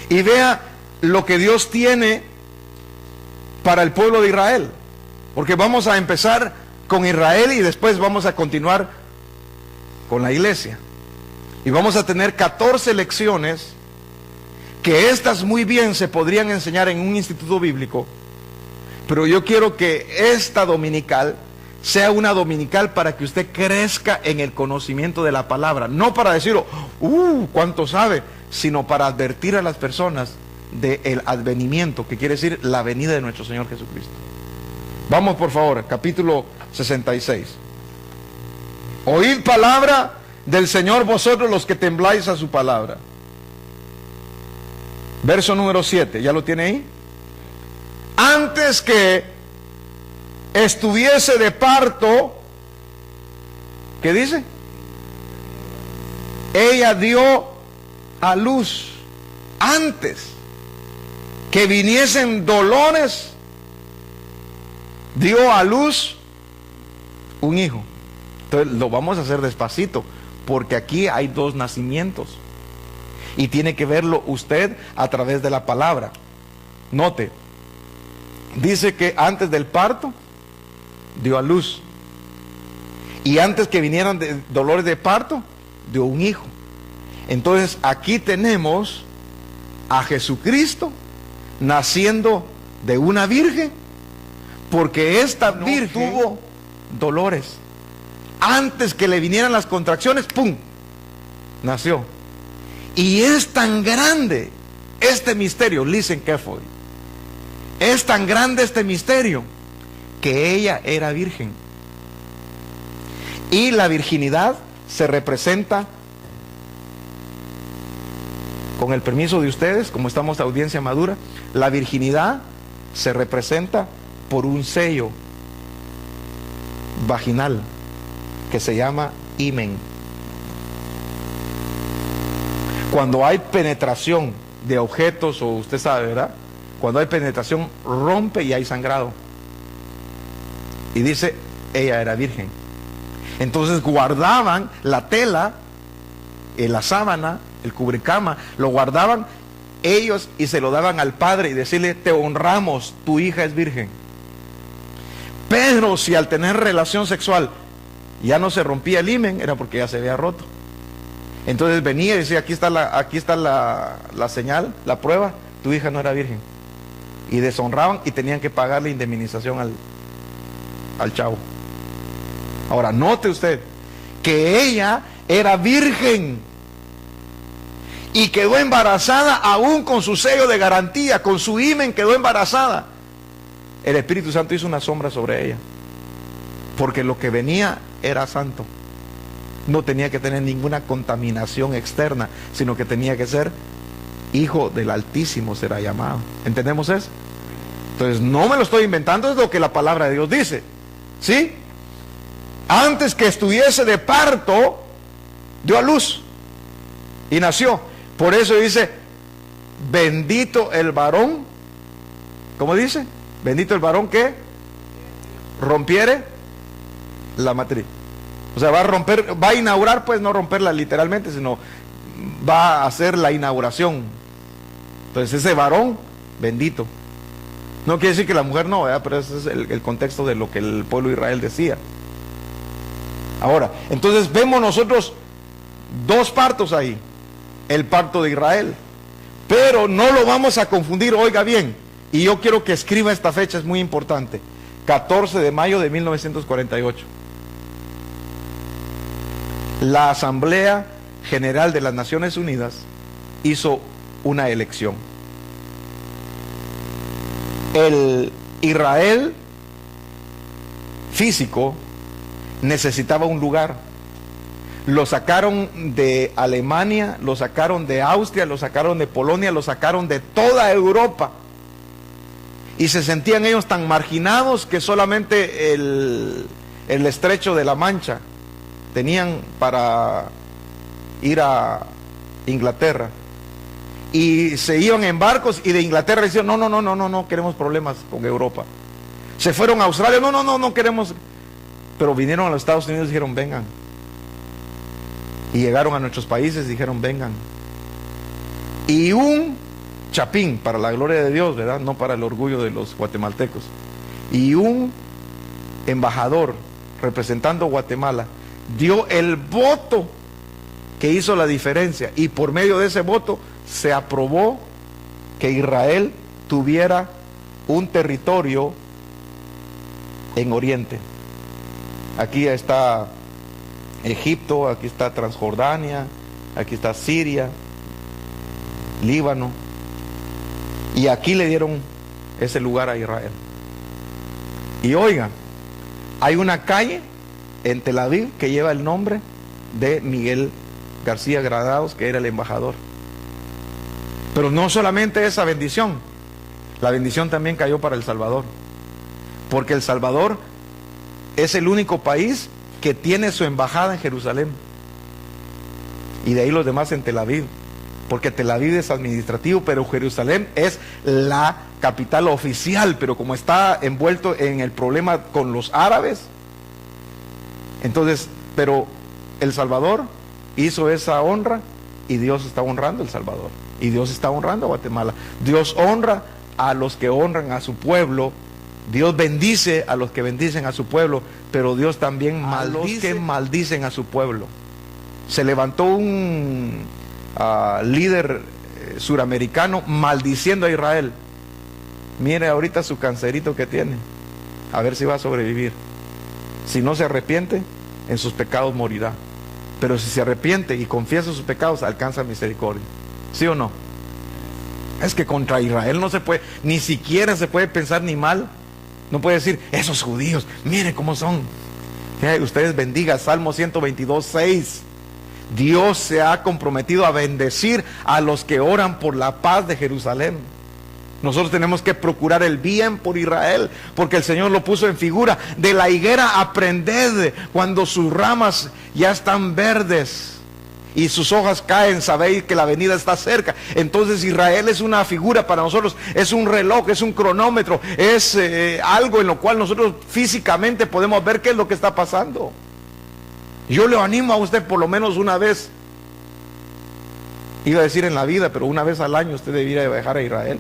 y vea lo que Dios tiene para el pueblo de Israel. Porque vamos a empezar con Israel y después vamos a continuar con la iglesia. Y vamos a tener 14 lecciones que estas muy bien se podrían enseñar en un instituto bíblico, pero yo quiero que esta dominical sea una dominical para que usted crezca en el conocimiento de la palabra, no para decirlo, cuánto sabe, sino para advertir a las personas del advenimiento, que quiere decir la venida de nuestro Señor Jesucristo. Vamos por favor, capítulo 66. Oíd palabra del Señor vosotros los que tembláis a su palabra. Verso número 7, ¿ya lo tiene ahí? Antes que estuviese de parto, ¿qué dice? Ella dio a luz. Antes que viniesen dolores, dio a luz un hijo. Entonces lo vamos a hacer despacito, porque aquí hay dos nacimientos y tiene que verlo usted a través de la palabra. Note, dice que antes del parto dio a luz, y antes que vinieran dolores de parto dio un hijo. Entonces aquí tenemos a Jesucristo naciendo de una virgen, porque esta virgen tuvo dolores. Antes que le vinieran las contracciones, ¡pum!, nació. Y es tan grande este misterio, listen carefully, es tan grande este misterio que ella era virgen. Y la virginidad se representa, con el permiso de ustedes, como estamos a audiencia madura, la virginidad se representa por un sello vaginal que se llama himen. Cuando hay penetración de objetos, o usted sabe, ¿verdad? Cuando hay penetración, rompe y hay sangrado. Y dice, ella era virgen. Entonces guardaban la tela, la sábana, el cubrecama, lo guardaban ellos y se lo daban al padre y decirle, te honramos, tu hija es virgen. Pero si al tener relación sexual ya no se rompía el himen, era porque ya se había roto. Entonces venía y decía, aquí está la señal, la prueba, tu hija no era virgen. Y deshonraban y tenían que pagarle indemnización al chavo. Ahora, note usted que ella era virgen y quedó embarazada aún con su sello de garantía, con su himen quedó embarazada. El Espíritu Santo hizo una sombra sobre ella, porque lo que venía era santo. No tenía que tener ninguna contaminación externa, sino que tenía que ser hijo del Altísimo, será llamado. ¿Entendemos eso? Entonces no me lo estoy inventando, es lo que la palabra de Dios dice, ¿sí? Antes que estuviese de parto, dio a luz y nació. Por eso dice, bendito el varón, ¿cómo dice? Bendito el varón que rompiere la matriz. O sea, va a romper, va a inaugurar, pues no romperla literalmente, sino va a hacer la inauguración. Entonces ese varón, bendito. No quiere decir que la mujer no, ¿verdad? Pero ese es el contexto de lo que el pueblo de Israel decía. Ahora, entonces vemos nosotros dos partos ahí. El parto de Israel. Pero no lo vamos a confundir, oiga bien. Y yo quiero que escriba esta fecha, es muy importante. 14 de mayo de 1948. La Asamblea General de las Naciones Unidas hizo una elección. El Israel físico necesitaba un lugar. Lo sacaron de Alemania, lo sacaron de Austria, lo sacaron de Polonia, lo sacaron de toda Europa. Y se sentían ellos tan marginados que solamente el estrecho de la Mancha tenían para ir a Inglaterra. Y se iban en barcos y de Inglaterra decían, no queremos problemas con Europa. Se fueron a Australia, no queremos. Pero vinieron a los Estados Unidos y dijeron, vengan. Y llegaron a nuestros países y dijeron, vengan. Y un chapín, para la gloria de Dios, ¿verdad? No para el orgullo de los guatemaltecos. Y un embajador representando Guatemala dio el voto que hizo la diferencia. Y por medio de ese voto se aprobó que Israel tuviera un territorio en Oriente. Aquí está Egipto, aquí está Transjordania, aquí está Siria, Líbano, y aquí le dieron ese lugar a Israel. Y oigan, hay una calle en Tel Aviv que lleva el nombre de Miguel García Granados, que era el embajador. Pero no solamente esa bendición, la bendición también cayó para El Salvador, porque El Salvador es el único país que tiene su embajada en Jerusalén, y de ahí los demás en Tel Aviv, porque Tel Aviv es administrativo, pero Jerusalén es la capital oficial. Pero como está envuelto en el problema con los árabes, entonces, pero El Salvador hizo esa honra, y Dios está honrando El Salvador, y Dios está honrando a Guatemala. Dios honra a los que honran a su pueblo. Dios bendice a los que bendicen a su pueblo, pero Dios también maldice a los que maldicen a su pueblo. Se levantó un líder suramericano maldiciendo a Israel. Mire ahorita su cancerito que tiene, a ver si va a sobrevivir. Si no se arrepiente, en sus pecados morirá. Pero si se arrepiente y confiesa sus pecados, alcanza misericordia. ¿Sí o no? Es que contra Israel no se puede, ni siquiera se puede pensar ni mal. No puede decir, esos judíos, mire cómo son. Ustedes bendigan, Salmo 122:6. Dios se ha comprometido a bendecir a los que oran por la paz de Jerusalén. Nosotros tenemos que procurar el bien por Israel, porque el Señor lo puso en figura. De la higuera aprended cuando sus ramas ya están verdes y sus hojas caen, sabéis que la venida está cerca. Entonces Israel es una figura para nosotros, es un reloj, es un cronómetro, es algo en lo cual nosotros físicamente podemos ver qué es lo que está pasando. Yo le animo a usted por lo menos una vez, iba a decir en la vida, pero una vez al año usted debiera viajar a Israel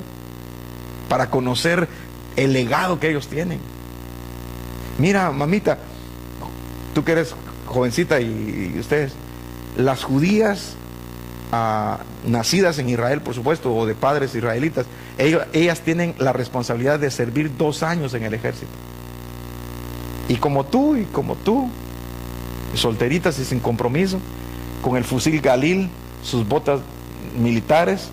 para conocer el legado que ellos tienen. Mira, mamita, tú que eres jovencita y ustedes, las judías nacidas en Israel, por supuesto, o de padres israelitas, ellas tienen la responsabilidad de servir 2 años en el ejército. Y como tú, solteritas y sin compromiso, con el fusil Galil, sus botas militares,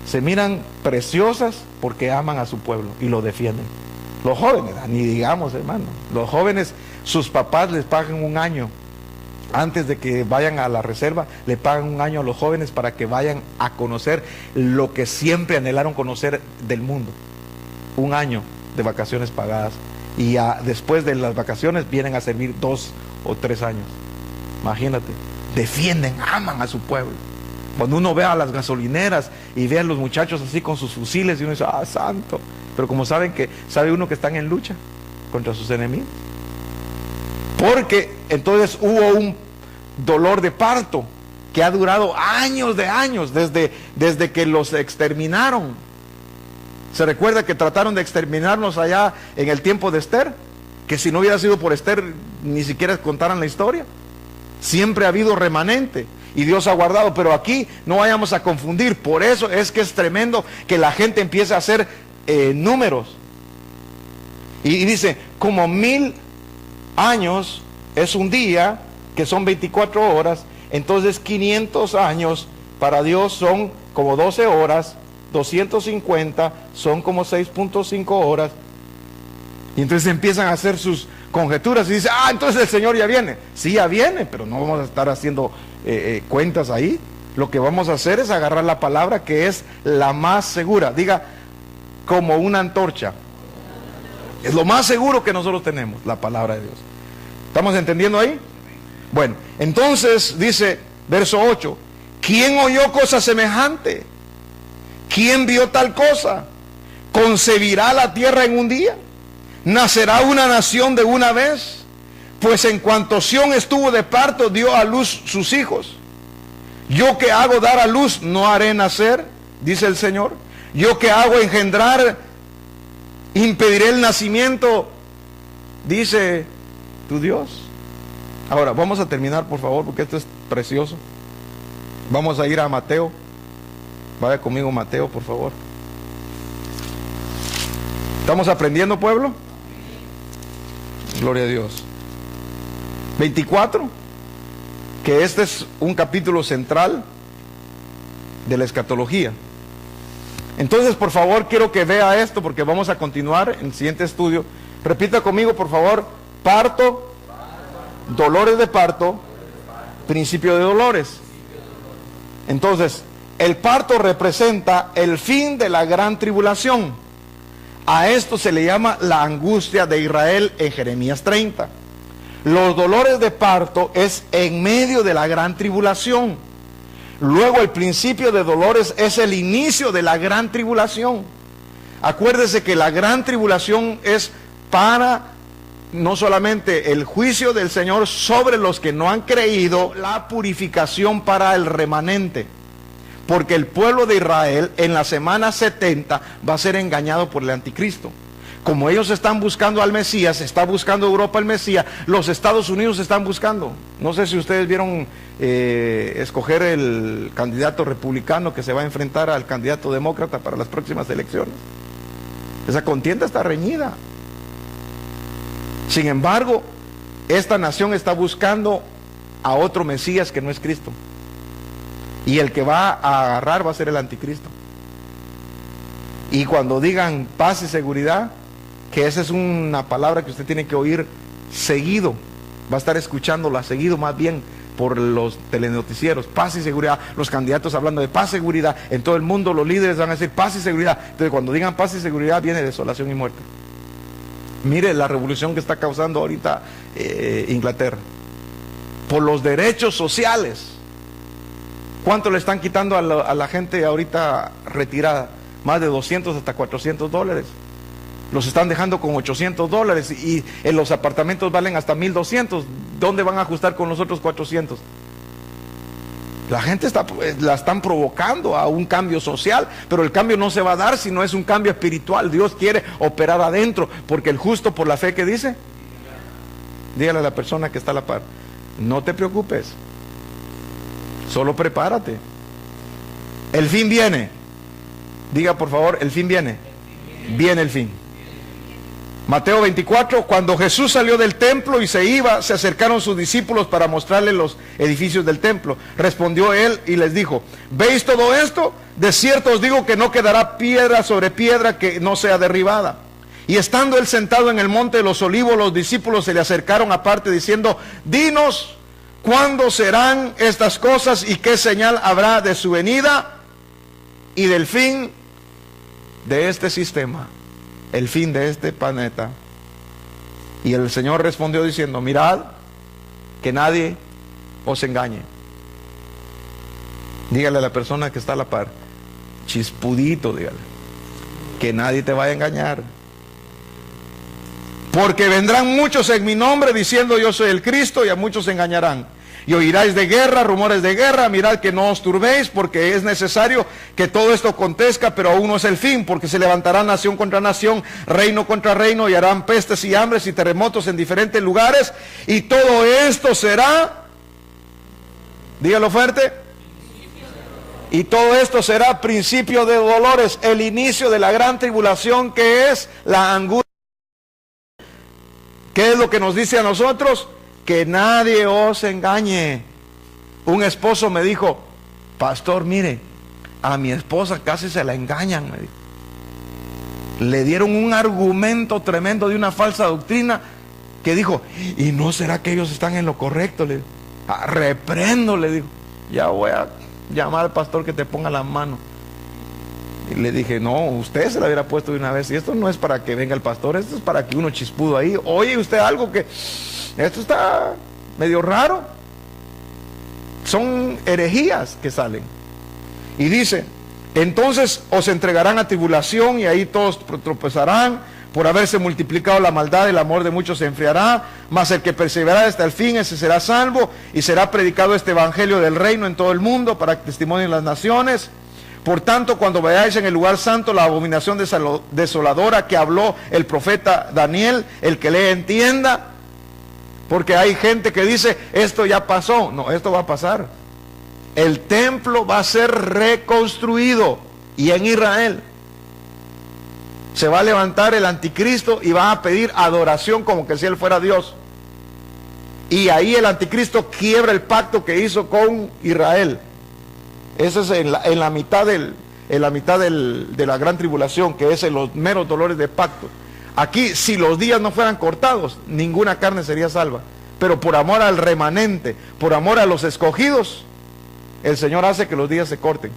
se miran preciosas porque aman a su pueblo y lo defienden. Los jóvenes, ni digamos, hermano, los jóvenes, sus papás les pagan 1 año. Antes de que vayan a la reserva, le pagan 1 año a los jóvenes para que vayan a conocer lo que siempre anhelaron conocer del mundo. 1 año de vacaciones pagadas. Y después de las vacaciones vienen a servir 2 o 3 años. Imagínate, defienden, aman a su pueblo. Cuando uno ve a las gasolineras y ve a los muchachos así con sus fusiles, y uno dice, ah, santo. Pero como sabe uno que están en lucha contra sus enemigos. Porque entonces hubo un dolor de parto que ha durado años de años, desde que los exterminaron. Se recuerda que trataron de exterminarnos allá en el tiempo de Esther, que si no hubiera sido por Esther, ni siquiera contaran la historia. Siempre ha habido remanente y Dios ha guardado, pero aquí no vayamos a confundir. Por eso es que es tremendo que la gente empiece a hacer números. Y dice, como 1000 años es un día, que son 24 horas, entonces 500 años para Dios son como 12 horas, 250 son como 6.5 horas. Y entonces empiezan a hacer sus conjeturas y dice, ah, entonces el Señor ya viene. Sí, ya viene, pero no vamos a estar haciendo cuentas ahí. Lo que vamos a hacer es agarrar la palabra que es la más segura. Diga, como una antorcha. Es lo más seguro que nosotros tenemos, la palabra de Dios. ¿Estamos entendiendo ahí? Bueno, entonces dice, verso 8, ¿quién oyó cosa semejante? ¿Quién vio tal cosa? ¿Concebirá la tierra en un día? ¿Nacerá una nación de una vez? Pues en cuanto Sión estuvo de parto, dio a luz sus hijos. Yo que hago dar a luz, no haré nacer, dice el Señor. Yo que hago engendrar, impediré el nacimiento, dice tu Dios. Ahora, vamos a terminar, por favor, porque esto es precioso. Vamos a ir a Mateo. Vaya conmigo Mateo, por favor. ¿Estamos aprendiendo, pueblo? Gloria a Dios. 24, que este es un capítulo central de la escatología. Entonces, por favor, quiero que vea esto, porque vamos a continuar en el siguiente estudio. Repita conmigo, por favor, parto, dolores de parto, principio de dolores. Entonces, el parto representa el fin de la gran tribulación. A esto se le llama la angustia de Israel en Jeremías 30. Los dolores de parto es en medio de la gran tribulación. Luego el principio de dolores es el inicio de la gran tribulación. Acuérdese que la gran tribulación es para no solamente el juicio del Señor sobre los que no han creído, la purificación para el remanente. Porque el pueblo de Israel en la semana 70 va a ser engañado por el anticristo. Como ellos están buscando al Mesías, está buscando Europa el Mesías, los Estados Unidos están buscando. No sé si ustedes vieron escoger el candidato republicano que se va a enfrentar al candidato demócrata para las próximas elecciones. Esa contienda está reñida. Sin embargo, esta nación está buscando a otro Mesías que no es Cristo. Y el que va a agarrar va a ser el anticristo. Y cuando digan paz y seguridad, que esa es una palabra que usted tiene que oír seguido, va a estar escuchándola seguido más bien por los telenoticieros, paz y seguridad, los candidatos hablando de paz y seguridad, en todo el mundo los líderes van a decir paz y seguridad. Entonces cuando digan paz y seguridad viene desolación y muerte. Mire la revolución que está causando ahorita Inglaterra por los derechos sociales. ¿Cuánto le están quitando a la gente ahorita retirada? Más de 200 hasta 400 dólares. Los están dejando con 800 dólares y en los apartamentos valen hasta 1200. ¿Dónde van a ajustar con los otros 400? La gente la están provocando a un cambio social, pero el cambio no se va a dar si no es un cambio espiritual. Dios quiere operar adentro, porque el justo por la fe, ¿qué dice? Dígale a la persona que está a la par, no te preocupes, solo prepárate. El fin viene. Diga por favor, el fin viene. Viene el fin. Mateo 24, cuando Jesús salió del templo y se iba, se acercaron sus discípulos para mostrarle los edificios del templo. Respondió él y les dijo, ¿veis todo esto? De cierto os digo que no quedará piedra sobre piedra que no sea derribada. Y estando él sentado en el monte de los olivos, los discípulos se le acercaron aparte diciendo, dinos, ¿cuándo serán estas cosas y qué señal habrá de su venida y del fin de este sistema? El fin de este planeta. Y el Señor respondió diciendo, mirad que nadie os engañe. Dígale a la persona que está a la par, chispudito, dígale, que nadie te vaya a engañar. Porque vendrán muchos en mi nombre diciendo yo soy el Cristo, y a muchos se engañarán. Y oiráis de guerra, rumores de guerra. Mirad que no os turbéis, porque es necesario que todo esto acontezca, pero aún no es el fin, porque se levantará nación contra nación, reino contra reino, y harán pestes y hambres y terremotos en diferentes lugares, y todo esto será, dígalo fuerte, y todo esto será principio de dolores, el inicio de la gran tribulación, que es la angustia. ¿Qué es lo que nos dice a nosotros? Que nadie os engañe. Un esposo me dijo, pastor, mire, a mi esposa casi se la engañan, me dijo. Le dieron un argumento tremendo de una falsa doctrina, que dijo, ¿y no será que ellos están en lo correcto? Le dijo, reprendo, le dijo, ya voy a llamar al pastor que te ponga la mano. Y le dije, no, usted se la hubiera puesto de una vez, y esto no es para que venga el pastor, esto es para que uno chispudo ahí, oye usted algo que, esto está medio raro. Son herejías que salen. Y dice, entonces os entregarán a tribulación, y ahí todos tropezarán, por haberse multiplicado la maldad, el amor de muchos se enfriará, mas el que perseverará hasta el fin, ese será salvo, y será predicado este evangelio del reino en todo el mundo, para que testimonien las naciones. Por tanto, cuando vayáis en el lugar santo, la abominación desoladora que habló el profeta Daniel, el que lee entienda, porque hay gente que dice, esto ya pasó. No, esto va a pasar. El templo va a ser reconstruido, y en Israel se va a levantar el anticristo y va a pedir adoración como que si él fuera Dios. Y ahí el anticristo quiebra el pacto que hizo con Israel. Eso es en la mitad de la gran tribulación, que es en los meros dolores de pacto. Aquí, si los días no fueran cortados, ninguna carne sería salva. Pero por amor al remanente, por amor a los escogidos, el Señor hace que los días se corten.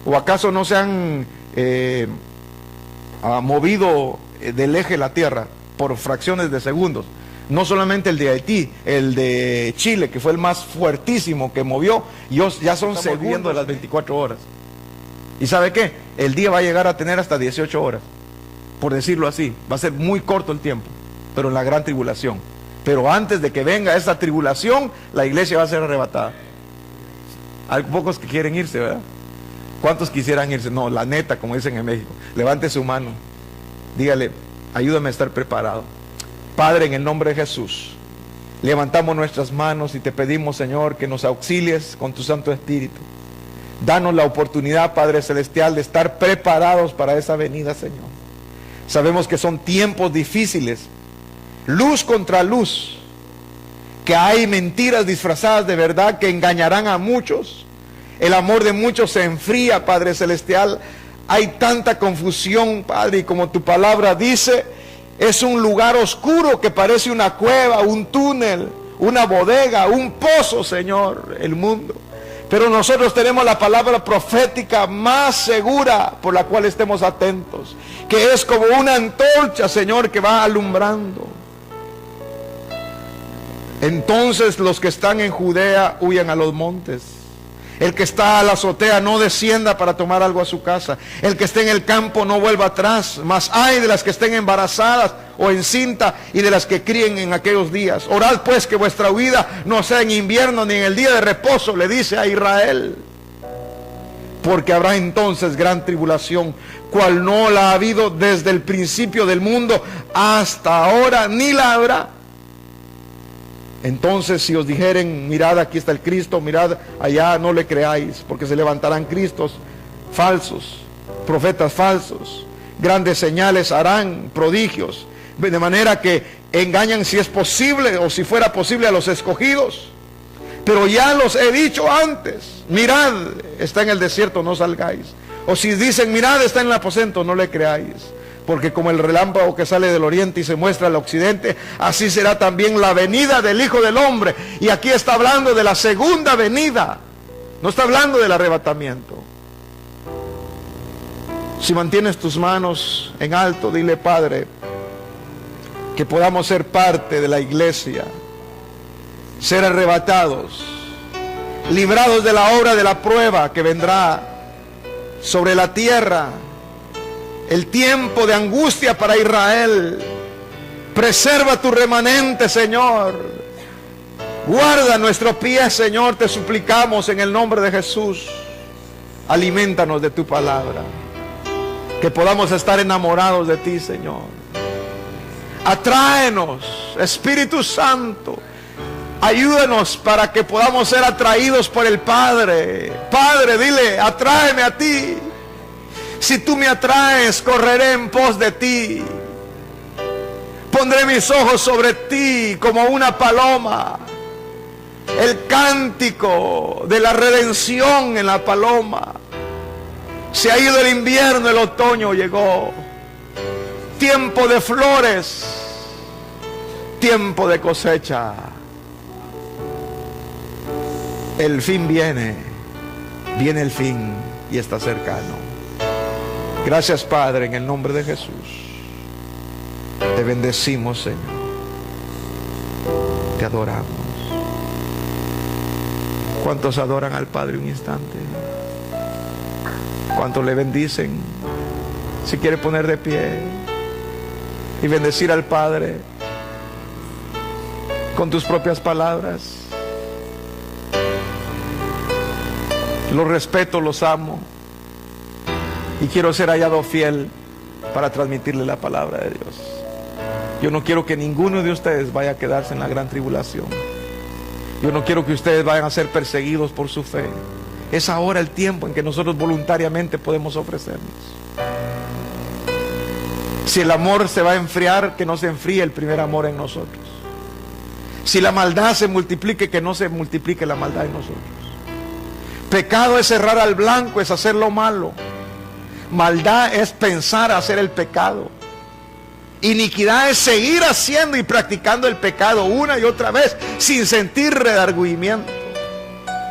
¿O acaso no se han movido del eje de la tierra por fracciones de segundos? No solamente el de Haití, el de Chile, que fue el más fuertísimo que movió, ya son segundos de las 24 horas. ¿Y sabe qué? El día va a llegar a tener hasta 18 horas, por decirlo así. Va a ser muy corto el tiempo, pero en la gran tribulación. Pero antes de que venga esta tribulación, la iglesia va a ser arrebatada. Hay pocos que quieren irse, ¿verdad? ¿Cuántos quisieran irse? No, la neta, como dicen en México. Levante su mano, dígale, ayúdame a estar preparado. Padre, en el nombre de Jesús, levantamos nuestras manos y te pedimos, Señor, que nos auxilies con tu Santo Espíritu. Danos la oportunidad, Padre Celestial, de estar preparados para esa venida, Señor. Sabemos que son tiempos difíciles, luz contra luz, que hay mentiras disfrazadas de verdad que engañarán a muchos. El amor de muchos se enfría, Padre Celestial. Hay tanta confusión, Padre, y como tu palabra dice, es un lugar oscuro que parece una cueva, un túnel, una bodega, un pozo, Señor, el mundo. Pero nosotros tenemos la palabra profética más segura por la cual estemos atentos, que es como una antorcha, Señor, que va alumbrando. Entonces los que están en Judea huyan a los montes. El que está a la azotea no descienda para tomar algo a su casa. El que esté en el campo no vuelva atrás. Mas ay de las que estén embarazadas o encinta, y de las que críen en aquellos días. Orad pues que vuestra huida no sea en invierno ni en el día de reposo, le dice a Israel. Porque habrá entonces gran tribulación, cual no la ha habido desde el principio del mundo hasta ahora, ni la habrá. Entonces, si os dijeren, mirad, aquí está el Cristo, mirad allá, no le creáis, porque se levantarán cristos falsos, profetas falsos, grandes señales harán, prodigios, de manera que engañan, si es posible o si fuera posible, a los escogidos. Pero ya los he dicho antes, mirad, está en el desierto, no salgáis. O si dicen, mirad, está en el aposento, no le creáis. Porque como el relámpago que sale del oriente y se muestra al occidente, así será también la venida del Hijo del Hombre. Y aquí está hablando de la segunda venida, no está hablando del arrebatamiento. Si mantienes tus manos en alto, dile, Padre, que podamos ser parte de la iglesia ser arrebatados, librados de la hora de la prueba que vendrá sobre la tierra, el tiempo de angustia para Israel. Preserva tu remanente, Señor. Guarda nuestros pies, Señor, te suplicamos en el nombre de Jesús. Aliméntanos de tu palabra, que podamos estar enamorados de ti, Señor. Atráenos, Espíritu Santo. Ayúdanos para que podamos ser atraídos por el Padre. Padre, dile, atráeme a ti. Si tú me atraes, correré en pos de ti. Pondré mis ojos sobre ti como una paloma. El cántico de la redención en la paloma. Se ha ido el invierno, el otoño llegó. Tiempo de flores, tiempo de cosecha. El fin viene el fin y está cercano. Gracias, Padre, en el nombre de Jesús. Te bendecimos, Señor. Te adoramos. ¿Cuántos adoran al Padre un instante? ¿Cuántos le bendicen? Si quiere poner de pie y bendecir al Padre con tus propias palabras. Los respeto, los amo y quiero ser hallado fiel para transmitirle la palabra de Dios. Yo no quiero que ninguno de ustedes vaya a quedarse en la gran tribulación. Yo no quiero que ustedes vayan a ser perseguidos por su fe. Es ahora el tiempo en que nosotros voluntariamente podemos ofrecernos. Si el amor se va a enfriar, que no se enfríe el primer amor en nosotros. Si la maldad se multiplique, que no se multiplique la maldad en nosotros. Pecado es errar al blanco, es hacer lo malo. Maldad es pensar hacer el pecado. Iniquidad es seguir haciendo y practicando el pecado una y otra vez sin sentir redargüimiento.